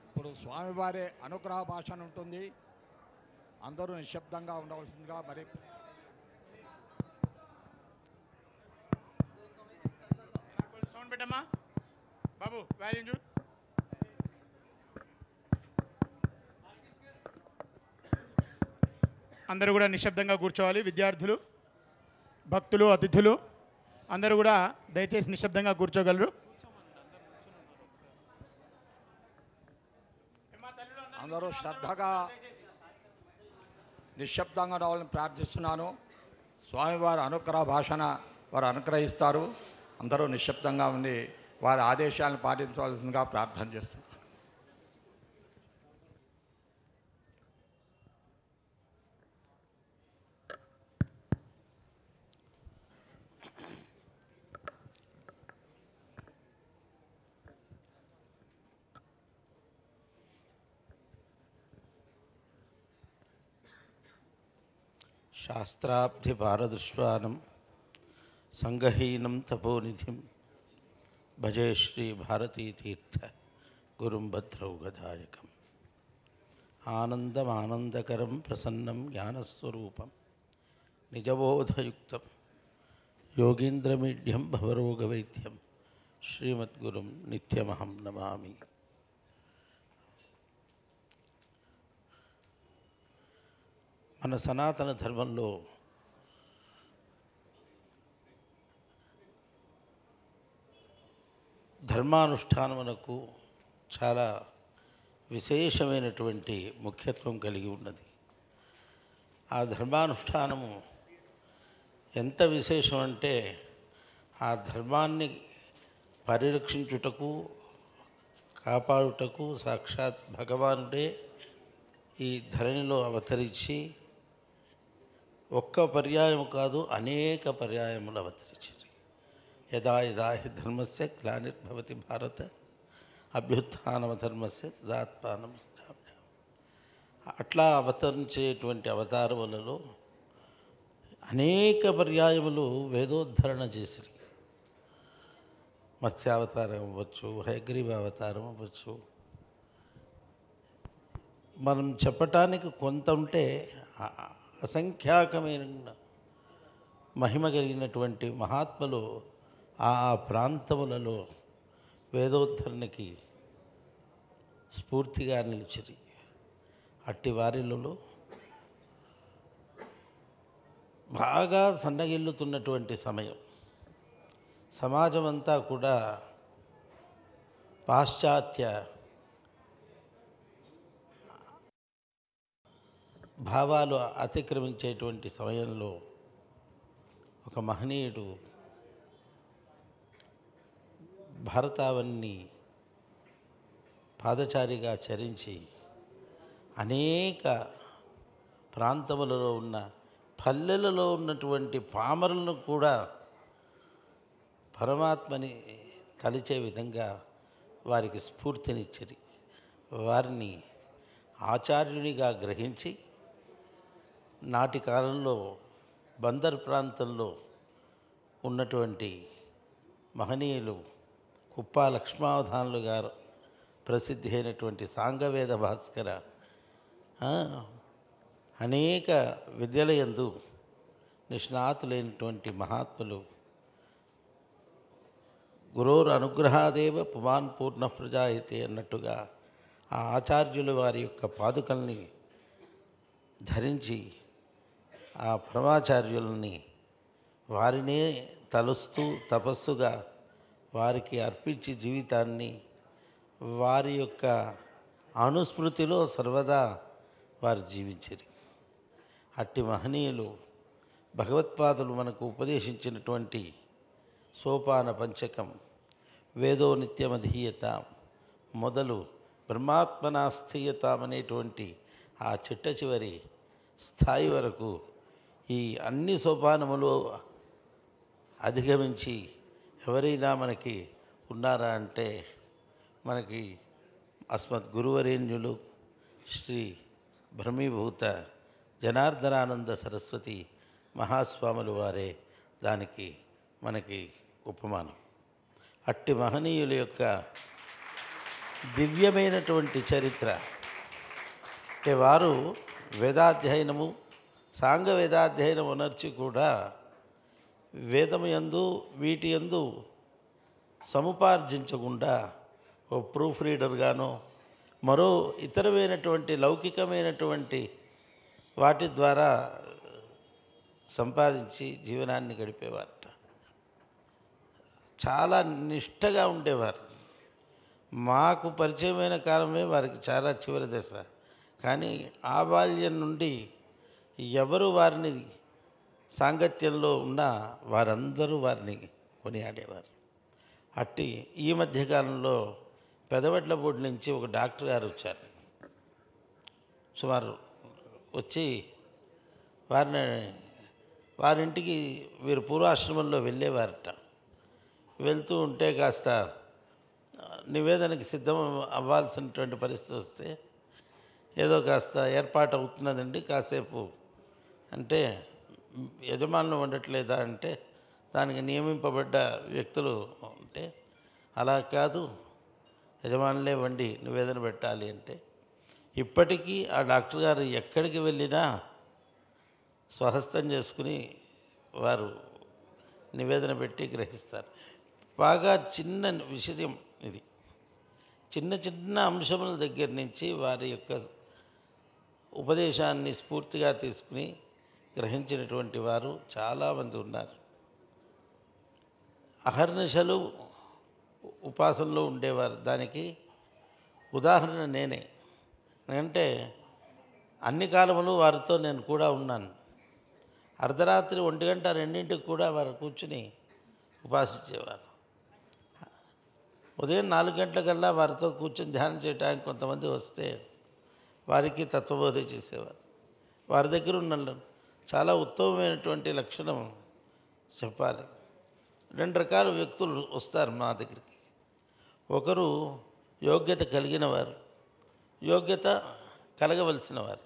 ఇప్పుడు స్వామివారి అనుగ్రహ భాషణ ఉంటుంది. అందరూ నిశ్శబ్దంగా ఉండవలసిందిగా మరి సౌండ్ పెట్టమ్మా బాబు, వాల్యూమ్ చూడు. అందరూ కూడా నిశ్శబ్దంగా కూర్చోవాలి. విద్యార్థులు, భక్తులు, అతిథులు అందరూ కూడా దయచేసి నిశ్శబ్దంగా కూర్చోగలరు. అందరూ శ్రద్ధగా నిశ్శబ్దంగా రావాలని ప్రార్థిస్తున్నాను. స్వామివారి అనుగ్రహ భాషణ వారు అనుగ్రహిస్తారు. అందరూ నిశ్శబ్దంగా ఉండి వారి ఆదేశాలను పాటించవలసిందిగా ప్రార్థన చేస్తున్నారు. శాస్త్రాబ్ధిపారదృశ్వానం సంగహీనం తపోనిధిం భజే శ్రీ భారతీతీర్థ గురుం భద్రౌ గదాయకం. ఆనందమానందకరం ప్రసన్నం జ్ఞానస్వరూపం నిజబోధయుక్తం యోగీంద్రమీఢ్యం భవరోగవైద్యం శ్రీమద్గురుం నిత్యమహం నమామి. మన సనాతన ధర్మంలో ధర్మానుష్ఠానమునకు చాలా విశేషమైనటువంటి ముఖ్యత్వం కలిగి ఉన్నది. ఆ ధర్మానుష్ఠానము ఎంత విశేషం అంటే ఆ ధర్మాన్ని పరిరక్షించుటకు కాపాడుటకు సాక్షాత్ భగవానుడే ఈ ధరణిలో అవతరించి ఒక్క పర్యాయం కాదు అనేక పర్యాయములు అవతరించింది. యదా యదా హి ధర్మస్య గ్లానిర్భవతి భారత అభ్యుత్థానమధర్మస్య తదాత్మానం సృజామ్యహం. అట్లా అవతరించేటువంటి అవతారములలో అనేక పర్యాయములు వేదోద్ధరణ చేసిరి. మత్స్యావతారం అవ్వచ్చు, హయగ్రీవ అవతారం అవ్వచ్చు. మనం చెప్పటానికి కొంత ఉంటే అసంఖ్యాకమైన మహిమ కలిగినటువంటి మహాత్ములు ఆ ప్రాంతములలో వేదోద్ధరణకి స్ఫూర్తిగా నిలిచిరి. అట్టి వారిలలో బాగా సన్నగిల్లుతున్నటువంటి సమయం, సమాజం అంతా కూడా పాశ్చాత్య భావాలు అతిక్రమించేటువంటి సమయంలో ఒక మహనీయుడు భారతావన్ని పాదచారిగా చరించి అనేక ప్రాంతములలో ఉన్న పల్లెలలో ఉన్నటువంటి పామరులను కూడా పరమాత్మని తలిచే విధంగా వారికి స్ఫూర్తినిచ్చిరి. వారిని ఆచార్యునిగా గ్రహించి నాటి కాలంలో బందర్ ప్రాంతంలో ఉన్నటువంటి మహనీయులు కుప్పా లక్ష్మావధానులు గారు ప్రసిద్ధి అయినటువంటి సాంగవేద భాస్కర అనేక విద్యలయందు నిష్ణాతులైనటువంటి మహాత్ములు గురోర్ అనుగ్రహాదేవ పుమాన్ పూర్ణ ప్రజాయితే అన్నట్టుగా ఆ ఆచార్యులు వారి యొక్క పాదుకల్ని ధరించి ఆ పరమాచార్యులని వారినే తలుస్తూ తపస్సుగా వారికి అర్పించి జీవితాన్ని వారి యొక్క అనుస్మృతిలో సర్వదా వారు జీవించారు. అట్టి మహనీయులు భగవత్పాదులు మనకు ఉపదేశించినటువంటి సోపాన పంచకం వేదో నిత్యమధీయతాం మొదలు బ్రహ్మాత్మనాస్థీయతాం అనేటువంటి ఆ చిట్ట చివరి స్థాయి వరకు ఈ అన్ని సోపానములు అధిగమించి ఎవరైనా మనకి ఉన్నారా అంటే మనకి అస్మత్ గురువరేణ్యులు శ్రీ బ్రహ్మీభూత జనార్దనానంద సరస్వతి మహాస్వాములు వారే దానికి మనకి ఉపమానం. అట్టి మహనీయుల యొక్క దివ్యమైనటువంటి చరిత్ర అంటే వారు వేదాధ్యయనము సాంగ వేదాధ్యయనం అనర్చి కూడా వేదము యందు వీటి యందు సముపార్జించకుండా ఓ ప్రూఫ్ రీడర్గానో మరో ఇతరమైనటువంటి లౌకికమైనటువంటి వాటి ద్వారా సంపాదించి జీవనాన్ని గడిపేవారట. చాలా నిష్టగా ఉండేవారు. మాకు పరిచయమైన కాలమే వారికి చాలా చివరి దశ. కానీ ఆ బాల్యం నుండి ఎవరు వారిని సాంగత్యంలో ఉన్నా వారందరూ వారిని కొనియాడేవారు. అట్టి ఈ మధ్యకాలంలో పెదవడ్లపూడి నుంచి ఒక డాక్టర్ గారు వచ్చారు. సుమారు వచ్చి వారింటికి వీరు పూర్వాశ్రమంలో వెళ్ళేవారట. వెళ్తూ ఉంటే కాస్త నివేదనకి సిద్ధం అవ్వాల్సినటువంటి పరిస్థితి వస్తే ఏదో కాస్త ఏర్పాటు అవుతున్నదండి కాసేపు అంటే యజమానులు ఉండట్లేదా అంటే దానికి నియమింపబడ్డ వ్యక్తులు ఉంటే అలా కాదు యజమానులే వండి నివేదన పెట్టాలి అంటే ఇప్పటికీ ఆ డాక్టర్ గారు ఎక్కడికి వెళ్ళినా స్వహస్తం చేసుకుని వారు నివేదన పెట్టి గ్రహిస్తారు. బాగా చిన్న విషయం ఇది. చిన్న చిన్న అంశముల దగ్గర నుంచి వారి యొక్క ఉపదేశాన్ని స్ఫూర్తిగా తీసుకుని గ్రహించినటువంటి వారు చాలామంది ఉన్నారు. అహర్నిశలు ఉపాసనలో ఉండేవారు. దానికి ఉదాహరణ నేనే. అంటే అన్ని కాలములు వారితో నేను కూడా ఉన్నాను. అర్ధరాత్రి 1 గంట 2ంటికి కూడా వారు కూర్చుని ఉపాసించేవారు. ఉదయం 4 గంటలకల్లా వారితో కూర్చొని ధ్యానం చేయడానికి కొంతమంది వస్తే వారికి తత్వబోధ చేసేవారు. వారి దగ్గర ఉన్న చాలా ఉత్తమమైనటువంటి లక్షణం చెప్పాలి. 2 రకాల వ్యక్తులు వస్తారు మా దగ్గరికి. ఒకరు యోగ్యత కలిగిన వారు, యోగ్యత కలగవలసిన వారు.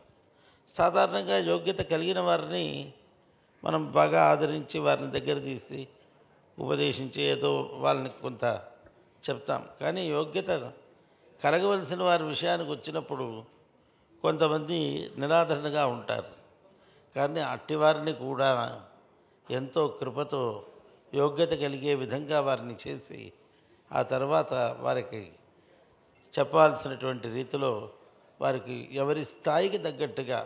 సాధారణంగా యోగ్యత కలిగిన వారిని మనం బాగా ఆదరించి వారిని దగ్గర తీసి ఉపదేశించి ఏదో వాళ్ళని కొంత చెప్తాం. కానీ యోగ్యత కలగవలసిన వారి విషయానికి వచ్చినప్పుడు కొంతమంది నిరాదరణగా ఉంటారు. కానీ అట్టివారిని కూడా ఎంతో కృపతో యోగ్యత కలిగే విధంగా వారిని చేసి ఆ తర్వాత వారికి చెప్పాల్సినటువంటి రీతిలో వారికి ఎవరి స్థాయికి తగ్గట్టుగా,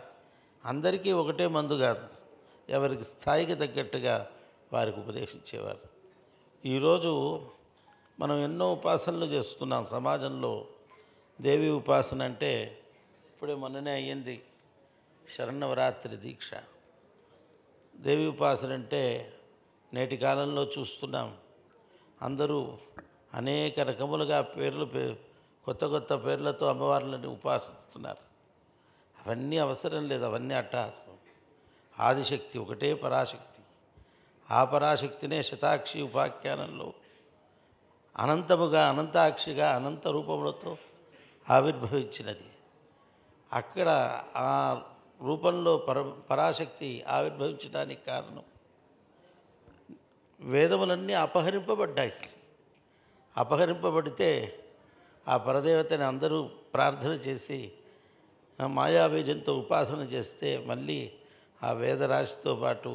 అందరికీ ఒకటే మందు కాదు, ఎవరికి స్థాయికి తగ్గట్టుగా వారికి ఉపదేశించేవారు. ఈరోజు మనం ఎన్నో ఉపాసనలు చేస్తున్నాం సమాజంలో. దేవి ఉపాసన అంటే ఇప్పుడే మొన్ననే అయ్యింది శరన్నవరాత్రి దీక్ష. దేవి ఉపాసన అంటే నేటి కాలంలో చూస్తున్నాం అందరూ అనేక రకములుగా కొత్త కొత్త పేర్లతో అమ్మవార్లని ఉపాసిస్తున్నారు. అవన్నీ అవసరం లేదు, అవన్నీ అట్టహాసం. ఆదిశక్తి ఒకటే పరాశక్తి. ఆ పరాశక్తినే శతాక్షి ఉపాఖ్యానంలో అనంతముగా, అనంతాక్షిగా, అనంత రూపములతో ఆవిర్భవించినది. అక్కడ ఆ రూపంలో పరాశక్తి ఆవిర్భవించడానికి కారణం వేదములన్నీ అపహరింపబడ్డాయి. అపహరింపబడితే ఆ పరదేవతని అందరూ ప్రార్థన చేసి మాయాబీజంతో ఉపాసన చేస్తే మళ్ళీ ఆ వేదరాశితో పాటు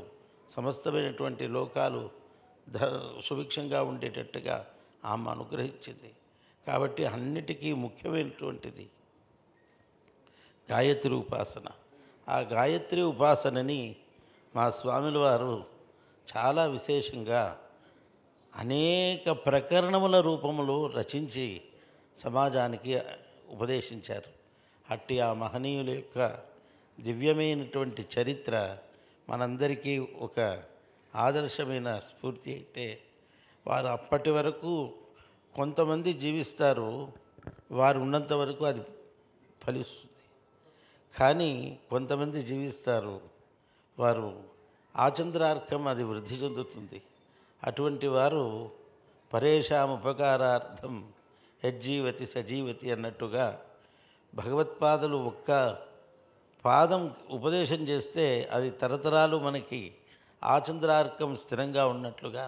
సమస్తమైనటువంటి లోకాలు సుభిక్షంగా ఉండేటట్టుగా ఆమె అనుగ్రహించింది. కాబట్టి అన్నిటికీ ముఖ్యమైనటువంటిది గాయత్రి ఉపాసన. ఆ గాయత్రి ఉపాసనని మా స్వాముల వారు చాలా విశేషంగా అనేక ప్రకరణముల రూపములు రచించి సమాజానికి ఉపదేశించారు. అట్టి ఆ మహనీయుల యొక్క దివ్యమైనటువంటి చరిత్ర మనందరికీ ఒక ఆదర్శమైన స్ఫూర్తి అయితే, వారు అప్పటి వరకు కొంతమంది జీవిస్తారు, వారు ఉన్నంత వరకు అది ఫలిస్తుంది. కానీ కొంతమంది జీవిస్తారు, వారు ఆచంద్రార్కం అది వృద్ధి చెందుతుంది. అటువంటి వారు పరేషాం ఉపకారార్థం యజ్జీవతి సజీవతి అన్నట్టుగా భగవత్పాదులు ఒక్క పాదం ఉపదేశం చేస్తే అది తరతరాలు మనకి ఆచంద్రార్కం స్థిరంగా ఉన్నట్లుగా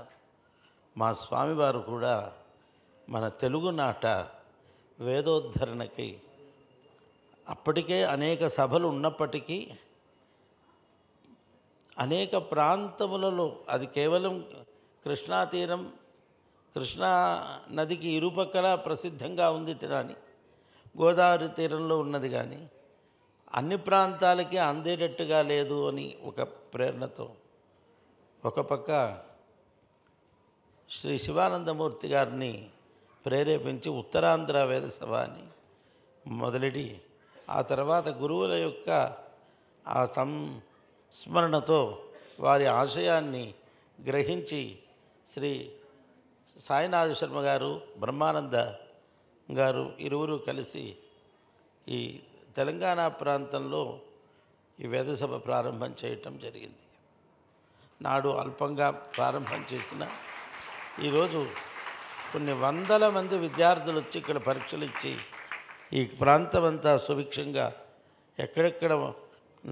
మా స్వామివారు కూడా మన తెలుగునాట వేదోద్ధరణకి అప్పటికే అనేక సభలు ఉన్నప్పటికీ అనేక ప్రాంతములలో, అది కేవలం కృష్ణా తీరం, కృష్ణా నదికి ఇరుపక్కల ప్రసిద్ధంగా ఉంది కానీ, గోదావరి తీరంలో ఉన్నది కానీ అన్ని ప్రాంతాలకి అందేటట్టుగా లేదు అని ఒక ప్రేరణతో ఒక పక్క శ్రీ శివానందమూర్తి గారిని ప్రేరేపించి ఉత్తరాంధ్ర వేదసభ అని మొదలెడి, ఆ తర్వాత గురువుల యొక్క ఆ సంస్మరణతో వారి ఆశయాన్ని గ్రహించి శ్రీ సాయినాథ శర్మ గారు, బ్రహ్మానంద గారు ఇరువురు కలిసి ఈ తెలంగాణ ప్రాంతంలో ఈ వేదసభ ప్రారంభం చేయటం జరిగింది. నాడు అల్పంగా ప్రారంభం చేసిన ఈరోజు కొన్ని వందల మంది విద్యార్థులు వచ్చి ఇక్కడ పరీక్షలు ఇచ్చి ఈ ప్రాంతం అంతా సుభిక్షంగా, ఎక్కడెక్కడ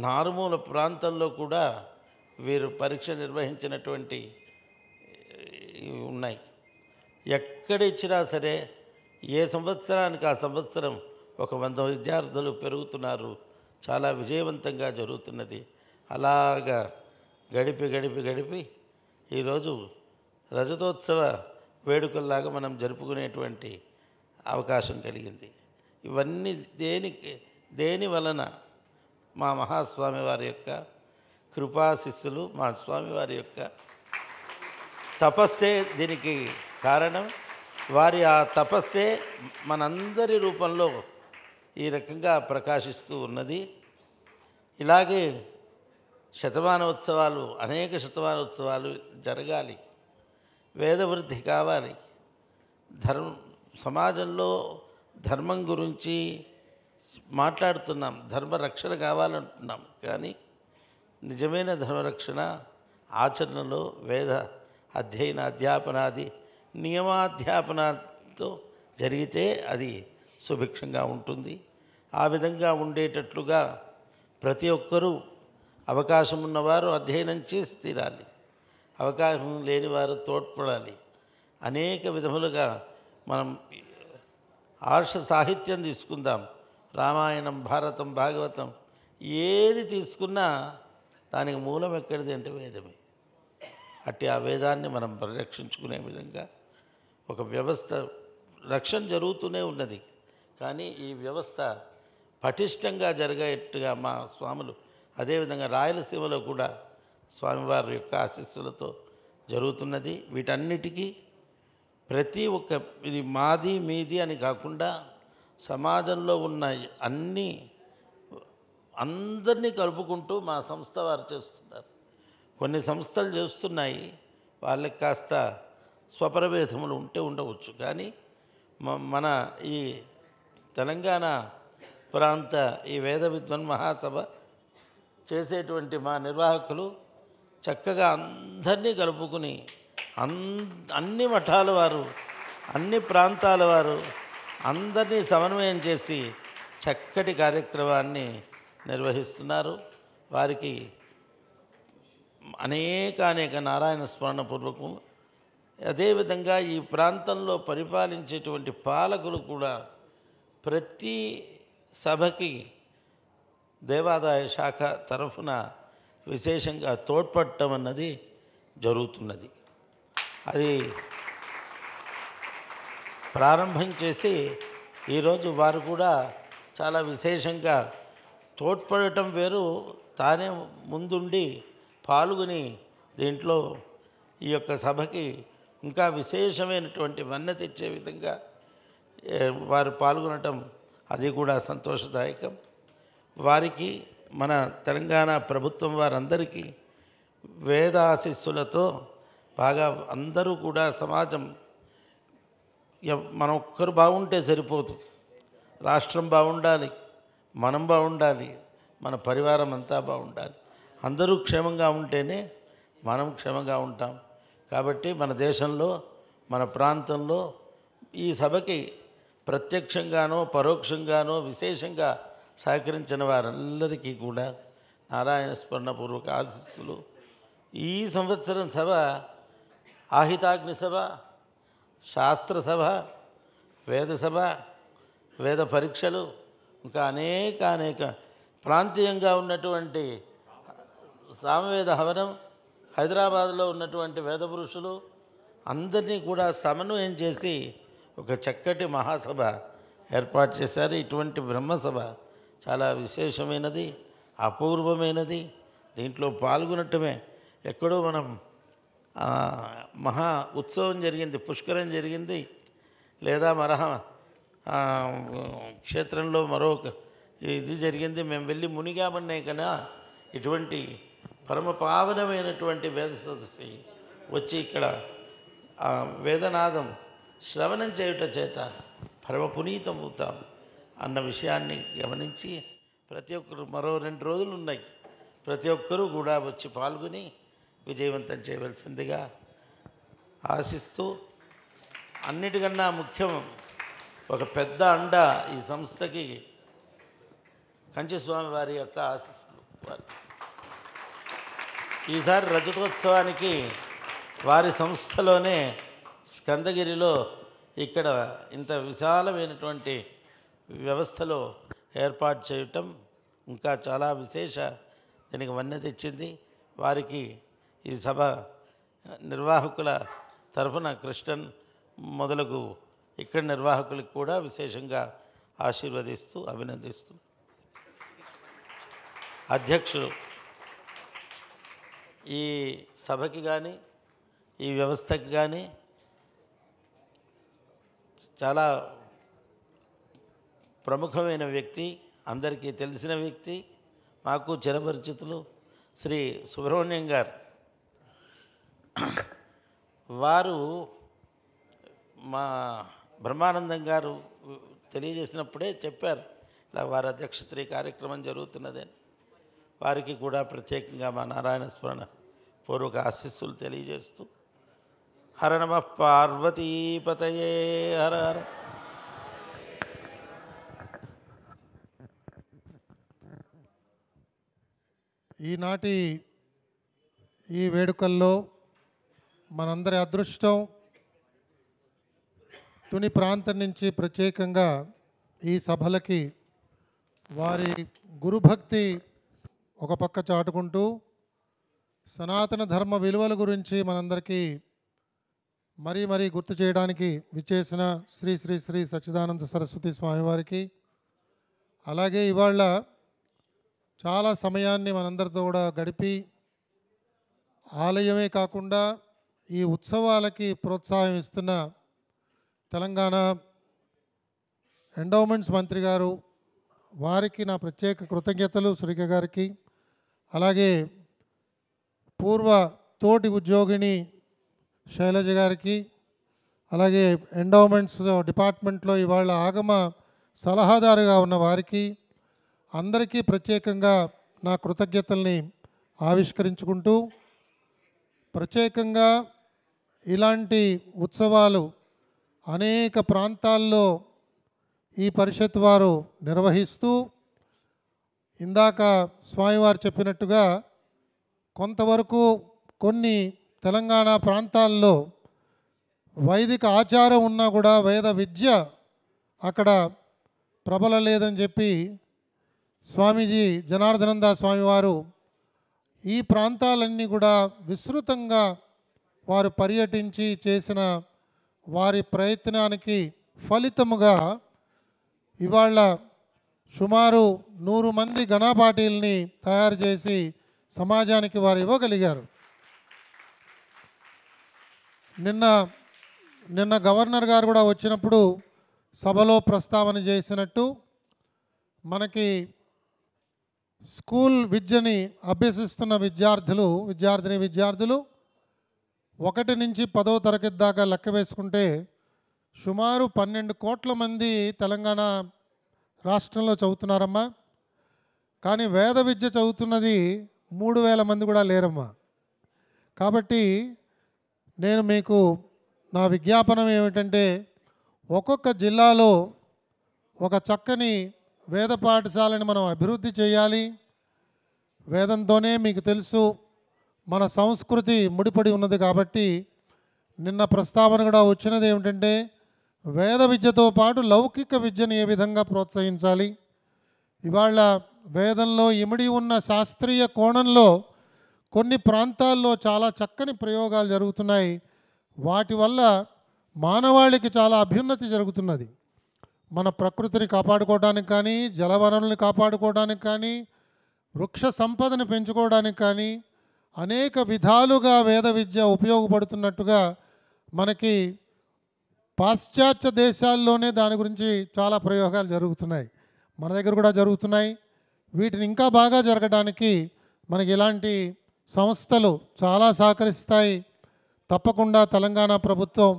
మారుమూల ప్రాంతంలో కూడా వీరు పరీక్ష నిర్వహించినటువంటి ఉన్నాయి. ఎక్కడిచ్చినా సరే ఏ సంవత్సరానికి ఆ సంవత్సరం 100 విద్యార్థులు పెరుగుతున్నారు. చాలా విజయవంతంగా జరుగుతున్నది. అలాగా గడిపి ఈరోజు రజతోత్సవ వేడుకల్లాగా మనం జరుపుకునేటువంటి అవకాశం కలిగింది. ఇవన్నీ దేని వలన మా మహాస్వామి వారి యొక్క కృపాశిస్సులు, మా స్వామివారి యొక్క తపస్సే దీనికి కారణం. వారి ఆ తపస్సే మనందరి రూపంలో ఈ రకంగా ప్రకాశిస్తూ ఉన్నది. ఇలాగే శతమానోత్సవాలు, అనేక శతమానోత్సవాలు జరగాలి, వేదవృద్ధి కావాలి, సమాజంలో ధర్మం గురించి మాట్లాడుతున్నాం, ధర్మరక్షణ కావాలంటున్నాం. కానీ నిజమైన ధర్మరక్షణ ఆచరణలో వేద అధ్యయన అధ్యాపనాది నియమాధ్యాపనతో జరిగితే అది సుభిక్షంగా ఉంటుంది. ఆ విధంగా ఉండేటట్లుగా ప్రతి ఒక్కరూ అవకాశం ఉన్నవారు అధ్యయనం చేసి తీరాలి, అవకాశం లేని వారు తోడ్పడాలి. అనేక విధములుగా మనం ఆర్ష సాహిత్యం తీసుకుందాం, రామాయణం, భారతం, భాగవతం, ఏది తీసుకున్నా దానికి మూలం ఎక్కడిది అంటే వేదమే. అట్టి ఆ వేదాన్ని మనం పరిరక్షించుకునే విధంగా ఒక వ్యవస్థ రక్షణ జరుగుతూనే ఉన్నది. కానీ ఈ వ్యవస్థ పటిష్టంగా జరిగేట్టుగా మా స్వాములు, అదేవిధంగా రాయలసీమలో కూడా స్వామివారి యొక్క ఆశీస్సులతో జరుగుతున్నది. వీటన్నిటికీ ప్రతి ఒక్క ఇది మాది మీది అని కాకుండా సమాజంలో ఉన్న అందరినీ కలుపుకుంటూ మా సంస్థ వారు చేస్తున్నారు. కొన్ని సంస్థలు చేస్తున్నాయి, వాళ్ళకి కాస్త స్వప్రభేదములు ఉంటే ఉండవచ్చు. కానీ మన ఈ తెలంగాణ ప్రాంత ఈ వేద విద్వన్ మహాసభ చేసేటువంటి మా నిర్వాహకులు చక్కగా అందరినీ కలుపుకుని అన్ని మఠాల వారు, అన్ని ప్రాంతాల వారు అందరినీ సమన్వయం చేసి చక్కటి కార్యక్రమాన్ని నిర్వహిస్తున్నారు. వారికి అనేక నారాయణ స్మరణ పూర్వకం. అదేవిధంగా ఈ ప్రాంతంలో పరిపాలించేటువంటి పాలకులు కూడా ప్రతి సభకి దేవాదాయ శాఖ తరఫున విశేషంగా తోడ్పడటం అన్నది జరుగుతున్నది. అది ప్రారంభం చేసి ఈరోజు వారు కూడా చాలా విశేషంగా తోడ్పడటం వేరు, తానే ముందుండి పాల్గొని దీంట్లో ఈ యొక్క సభకి ఇంకా విశేషమైనటువంటి వన్నె తెచ్చే విధంగా వారు పాల్గొనటం అది కూడా సంతోషదాయకం. వారికి మన తెలంగాణ ప్రభుత్వం వారందరికీ వేదాశిస్సులతో బాగా అందరూ కూడా సమాజం మనం ఒక్కరు బాగుంటే సరిపోదు, రాష్ట్రం బాగుండాలి, మనం బాగుండాలి, మన పరివారం అంతా బాగుండాలి. అందరూ క్షేమంగా ఉంటేనే మనం క్షేమంగా ఉంటాం. కాబట్టి మన దేశంలో, మన ప్రాంతంలో ఈ సభకి ప్రత్యక్షంగానో పరోక్షంగానో విశేషంగా సహకరించిన వారందరికీ కూడా నారాయణ స్మరణపూర్వక ఆశీస్సులు. ఈ సంవత్సరం సభ ఆహితాగ్ని సభ, శాస్త్ర సభ, వేద సభ, వేద పరీక్షలు, ఇంకా అనేక ప్రాంతీయంగా ఉన్నటువంటి సామవేద హవనం, హైదరాబాద్లో ఉన్నటువంటి వేద పురుషులు అందరినీ కూడా సమన్వయం చేసి ఒక చక్కటి మహాసభ ఏర్పాటు చేశారు. ఇటువంటి బ్రహ్మసభ చాలా విశేషమైనది, అపూర్వమైనది. దీంట్లో పాల్గొనటమే ఎక్కడో మనం మహా ఉత్సవం జరిగింది, పుష్కరం జరిగింది, లేదా క్షేత్రంలో మరొక ఇది జరిగింది, మేము వెళ్ళి మునిగామన్నాయి కన్నా ఇటువంటి పరమ పావనమైనటువంటి వేద సదస్సు వచ్చి ఇక్కడ వేదనాదం శ్రవణం చేయుట చేత పరమ పునీతమవుతాం అన్న విషయాన్ని గమనించి ప్రతి ఒక్కరు మరో 2 రోజులు ఉన్నాయి, ప్రతి ఒక్కరూ కూడా వచ్చి పాల్గొని విజయవంతం చేయవలసిందిగా ఆశిస్తూ, అన్నిటికన్నా ముఖ్యం ఒక పెద్ద అండ ఈ సంస్థకి కంచిస్వామి వారి యొక్క ఆశీస్సులు. ఈసారి రజతోత్సవానికి వారి సంస్థలోనే స్కందగిరిలో ఇక్కడ ఇంత విశాలమైనటువంటి వ్యవస్థలో ఏర్పాటు చేయటం ఇంకా చాలా విశేష దీనికి వన్నె తెచ్చింది. వారికి ఈ సభ నిర్వాహకుల తరఫున కృష్ణన్ మొదలగు ఇక్కడ నిర్వాహకులకు కూడా విశేషంగా ఆశీర్వదిస్తూ అభినందిస్తూ అధ్యక్షులు ఈ సభకి కానీ ఈ వ్యవస్థకి కానీ చాలా ప్రముఖమైన వ్యక్తి, అందరికీ తెలిసిన వ్యక్తి, మాకు చిరపరిచితులు శ్రీ సుబ్రహ్మణ్యం గారు. వారు మా బ్రహ్మానందం గారు తెలియజేసినప్పుడే చెప్పారు, ఇలా వారి అధ్యక్షత ఈ కార్యక్రమం జరుగుతున్నదని. వారికి కూడా ప్రత్యేకంగా మా నారాయణ స్మరణ పూర్వక ఆశీస్సులు తెలియజేస్తూ హర నమః పార్వతీపతయే హర హర. ఈనాటి ఈ వేడుకల్లో మనందరి అదృష్టం తుని ప్రాంతం నుంచి ప్రత్యేకంగా ఈ సభలకి వారి గురుభక్తి ఒక పక్క చాటుకుంటూ సనాతన ధర్మ విలువల గురించి మనందరికీ మరీ గుర్తు చేయడానికి విచ్చేసిన శ్రీ శ్రీ శ్రీ సచ్చిదానంద సరస్వతి స్వామివారికి, అలాగే ఇవాళ చాలా సమయాన్ని మనందరితో కూడా గడిపి ఆలయమే కాకుండా ఈ ఉత్సవాలకి ప్రోత్సాహం ఇస్తున్న తెలంగాణ ఎండోమెంట్స్ మంత్రి గారు, వారికి నా ప్రత్యేక కృతజ్ఞతలు. సురేఖ గారికి, అలాగే పూర్వ తోటి ఉద్యోగిని శైలజ గారికి, అలాగే ఎండోమెంట్స్ డిపార్ట్మెంట్లో ఇవాళ ఆగమ సలహాదారుగా ఉన్న వారికి అందరికీ ప్రత్యేకంగా నా కృతజ్ఞతల్ని ఆవిష్కరించుకుంటూ, ప్రత్యేకంగా ఇలాంటి ఉత్సవాలు అనేక ప్రాంతాల్లో ఈ పరిషత్ వారు నిర్వహిస్తూ, ఇందాక స్వామివారు చెప్పినట్టుగా కొంతవరకు కొన్ని తెలంగాణ ప్రాంతాల్లో వైదిక ఆచారం ఉన్నా కూడా వేద విద్య అక్కడ ప్రబల లేదని చెప్పి స్వామీజీ జనార్దనంద స్వామివారు ఈ ప్రాంతాలన్నీ కూడా విస్తృతంగా వారు పర్యటించి చేసిన వారి ప్రయత్నానికి ఫలితముగా ఇవాళ సుమారు 100 మంది గణపాటీల్ని తయారు చేసి సమాజానికి వారు ఇవ్వగలిగారు. నిన్న గవర్నర్ గారు కూడా వచ్చినప్పుడు సభలో ప్రస్తావన చేసినట్టు, మనకి స్కూల్ విద్యని అభ్యసిస్తున్న విద్యార్థులు 1 నుంచి 10వ తరగతి దాకా లెక్క వేసుకుంటే సుమారు 12 కోట్ల మంది తెలంగాణ రాష్ట్రంలో చదువుతున్నారమ్మా. కానీ వేద విద్య చదువుతున్నది 3,000 మంది కూడా లేరమ్మా. కాబట్టి నేను మీకు నా విజ్ఞాపనం ఏమిటంటే, ఒక్కొక్క జిల్లాలో ఒక చక్కని వేద పాఠశాలని మనం అభివృద్ధి చేయాలి. వేదంతోనే మీకు తెలుసు మన సంస్కృతి ముడిపడి ఉన్నది. కాబట్టి నిన్న ప్రస్తావన కూడా వచ్చినది ఏమిటంటే, వేద విద్యతో పాటు లౌకిక విద్యను ఏ విధంగా ప్రోత్సహించాలి. ఇవాళ వేదంలో ఇమిడి ఉన్న శాస్త్రీయ కోణంలో కొన్ని ప్రాంతాల్లో చాలా చక్కని ప్రయోగాలు జరుగుతున్నాయి. వాటి వల్ల మానవాళికి చాలా అభ్యున్నతి జరుగుతున్నది. మన ప్రకృతిని కాపాడుకోవడానికి కానీ, జలవనరుల్ని కాపాడుకోవడానికి కానీ, వృక్ష సంపదను పెంచుకోవడానికి కానీ అనేక విధాలుగా వేద విద్య ఉపయోగపడుతున్నట్టుగా మనకి పాశ్చాత్య దేశాల్లోనే దాని గురించి చాలా ప్రయోగాలు జరుగుతున్నాయి. మన దగ్గర కూడా జరుగుతున్నాయి. వీటిని ఇంకా బాగా జరగడానికి మనకి ఇలాంటి సంస్థలు చాలా సహకరిస్తాయి. తప్పకుండా తెలంగాణ ప్రభుత్వం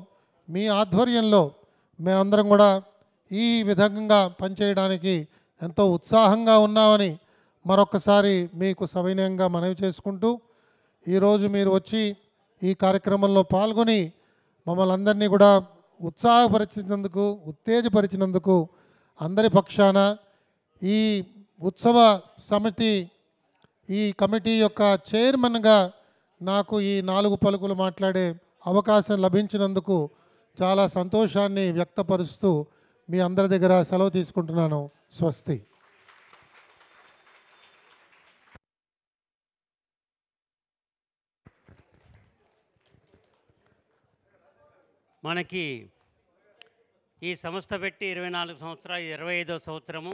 మీ ఆధ్వర్యంలో మేమందరం కూడా ఈ విధంగా పనిచేయడానికి ఎంతో ఉత్సాహంగా ఉన్నామని మరొకసారి మీకు సవినయంగా మనవి చేసుకుంటూ, ఈరోజు మీరు వచ్చి ఈ కార్యక్రమంలో పాల్గొని మమ్మల్ని అందరినీ కూడా ఉత్సాహపరిచినందుకు, ఉత్తేజపరిచినందుకు అందరి పక్షాన ఈ ఉత్సవ సమితి ఈ కమిటీ యొక్క చైర్మన్గా నాకు ఈ 4 పలుకులు మాట్లాడే అవకాశం లభించినందుకు చాలా సంతోషాన్ని వ్యక్తపరుస్తూ మీ అందరి దగ్గర సెలవు తీసుకుంటున్నాను. స్వస్తి. మనకి ఈ సంస్థ పెట్టి 24 సంవత్సరాలు, 25వ సంవత్సరము.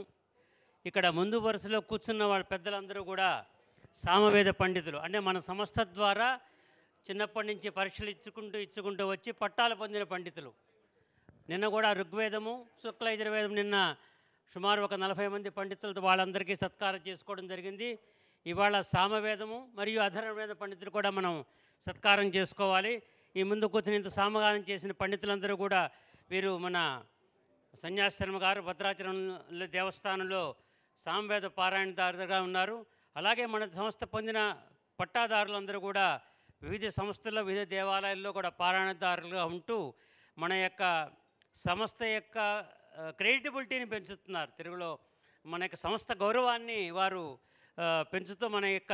ఇక్కడ ముందు వరుసలో కూర్చున్న వాళ్ళ పెద్దలందరూ కూడా సామవేద పండితులు. అంటే మన సంస్థ ద్వారా చిన్నప్పటి నుంచి పరీక్షలు ఇచ్చుకుంటూ వచ్చి పట్టాలు పొందిన పండితులు. నిన్న కూడా ఋగ్వేదము, శుక్ల యజుర్వేదం నిన్న సుమారు ఒక 40 మంది పండితులతో వాళ్ళందరికీ సత్కారం చేసుకోవడం జరిగింది. ఇవాళ సామవేదము మరియు అధర్వవేద పండితులు కూడా మనం సత్కారం చేసుకోవాలి. ఈ ముందు కూర్చుని ఇంత సామగానం చేసిన పండితులందరూ కూడా వీరు మన సన్యాసశర్మ గారు భద్రాచలం దేవస్థానంలో సామవేద పారాయణదారుగా ఉన్నారు. అలాగే మన సంస్థ పొందిన పట్టాదారులందరూ కూడా వివిధ సంస్థల్లో వివిధ దేవాలయాల్లో కూడా పారాయణదారులుగా ఉంటూ మన యొక్క సంస్థ యొక్క క్రెడిటబిలిటీని పెంచుతున్నారు. తెలుగులో మన యొక్క సంస్థ గౌరవాన్ని వారు పెంచుతూ మన యొక్క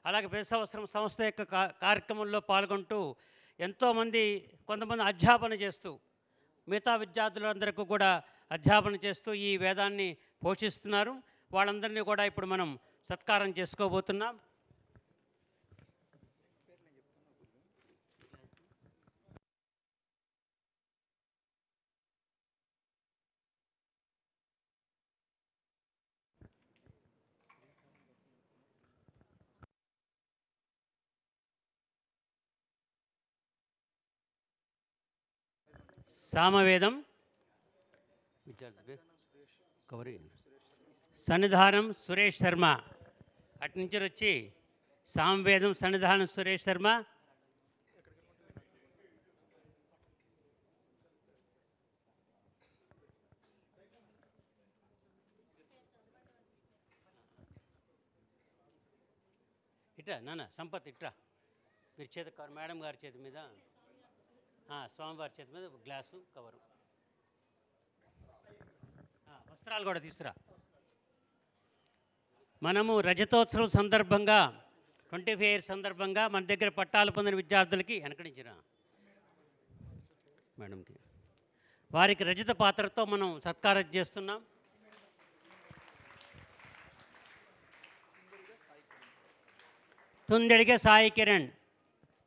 అలాగే ప్రతి సంవత్సరం సంస్థ యొక్క కార్యక్రమంలో పాల్గొంటూ ఎంతోమంది కొంతమంది అధ్యాపన చేస్తూ మిగతా విద్యార్థులందరికీ కూడా అధ్యాపన చేస్తూ ఈ వేదాన్ని పోషిస్తున్నారు. వాళ్ళందరినీ కూడా ఇప్పుడు మనం సత్కారం చేసుకోబోతున్నాం. సామవేదం కవరి సన్నిధానం సురేష్ శర్మ అటు నుంచి వచ్చి సామవేదం సన్నిధానం సురేష్ శర్మ, ఇట్రా నాన్న సంపత్ ఇట్రా మీరు చేతి కవర్ మేడం గారి చేతి మీద స్వామివారి చేతి మీద గ్లాసు కవరు వస్త్రాలు కూడా తీసుకురా. మనము రజతోత్సవం సందర్భంగా 25 ఇయర్స్ సందర్భంగా మన దగ్గర పట్టాలు పొందిన విద్యార్థులకి వెనకడించిన మేడంకి వారికి రజత పాత్రతో మనం సత్కారం చేస్తున్నాం. తుందెడిగే సాయి కిరణ్,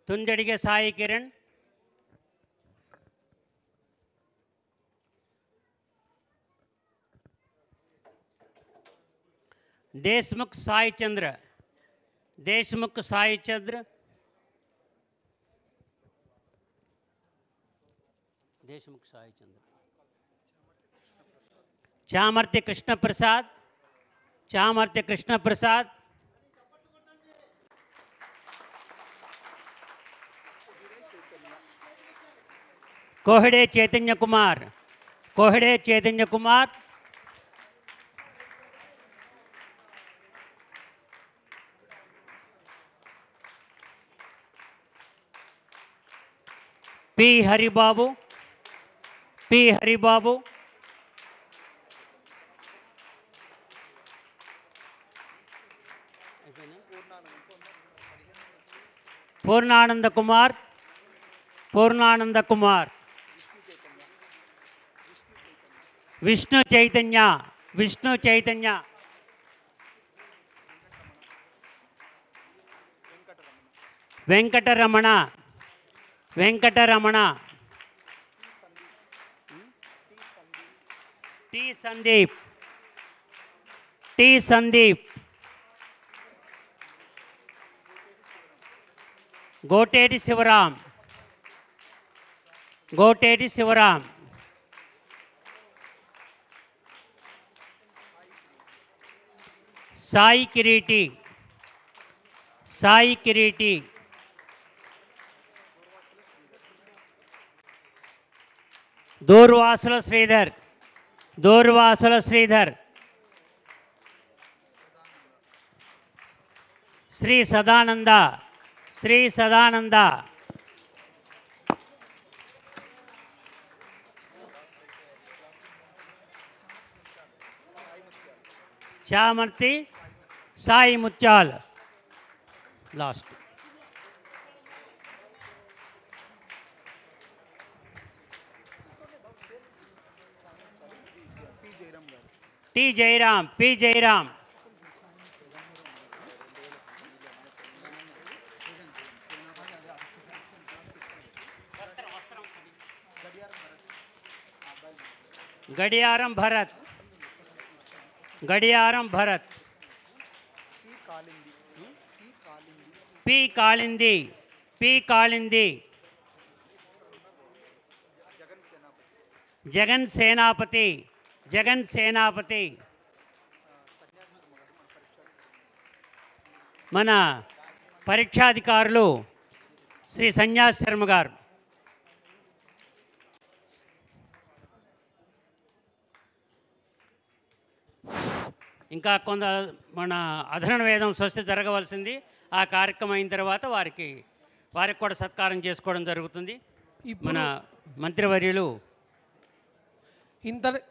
తుందెడిగే సాయి కిరణ్, देशमुख साई चंद्र, देशमुख साई चंद्र, देशमुख साई चंद्र, चामर्त्य कृष्ण प्रसाद, चामर्त्य कृष्ण प्रसाद, कोहड़े चैतन्य कुमार, कोहड़े चैतन्य कुमार, पी हरिबाबू, पी हरिबाबू, पूर्णानंद कुमार, पूर्णानंद कुमार, विष्णु चैतन्य, विष्णु चैतन्य, वेंकटरमण, वेंकटरमण, टी संदीप, टी संदीप, गोटेटी शिवराम, गोटेटी शिवराम, साई किरीटी, साई किरीटी, दूर्वासुल Shridhar, दूर्वासुल Shridhar, Shri Sadanand, Shri Sadanand, चामर्ति Sai Mutyal last, T Jairam, P Jairam, गडियारम Bharat, గడియారం భరత్. పి కాళింది. పి కాళింది. జగన్ సేనాపతి. జగన్ సేనాపతి. మన పరీక్షాధికారులు శ్రీ సన్యాస్ శర్మ గారు. ఇంకా కొంత మన అధర్వణ వేదం స్వస్తి జరగవలసింది. ఆ కార్యక్రమం అయిన తర్వాత వారికి కూడా సత్కారం చేసుకోవడం జరుగుతుంది. మన మంత్రివర్యులు ఇంతవరకు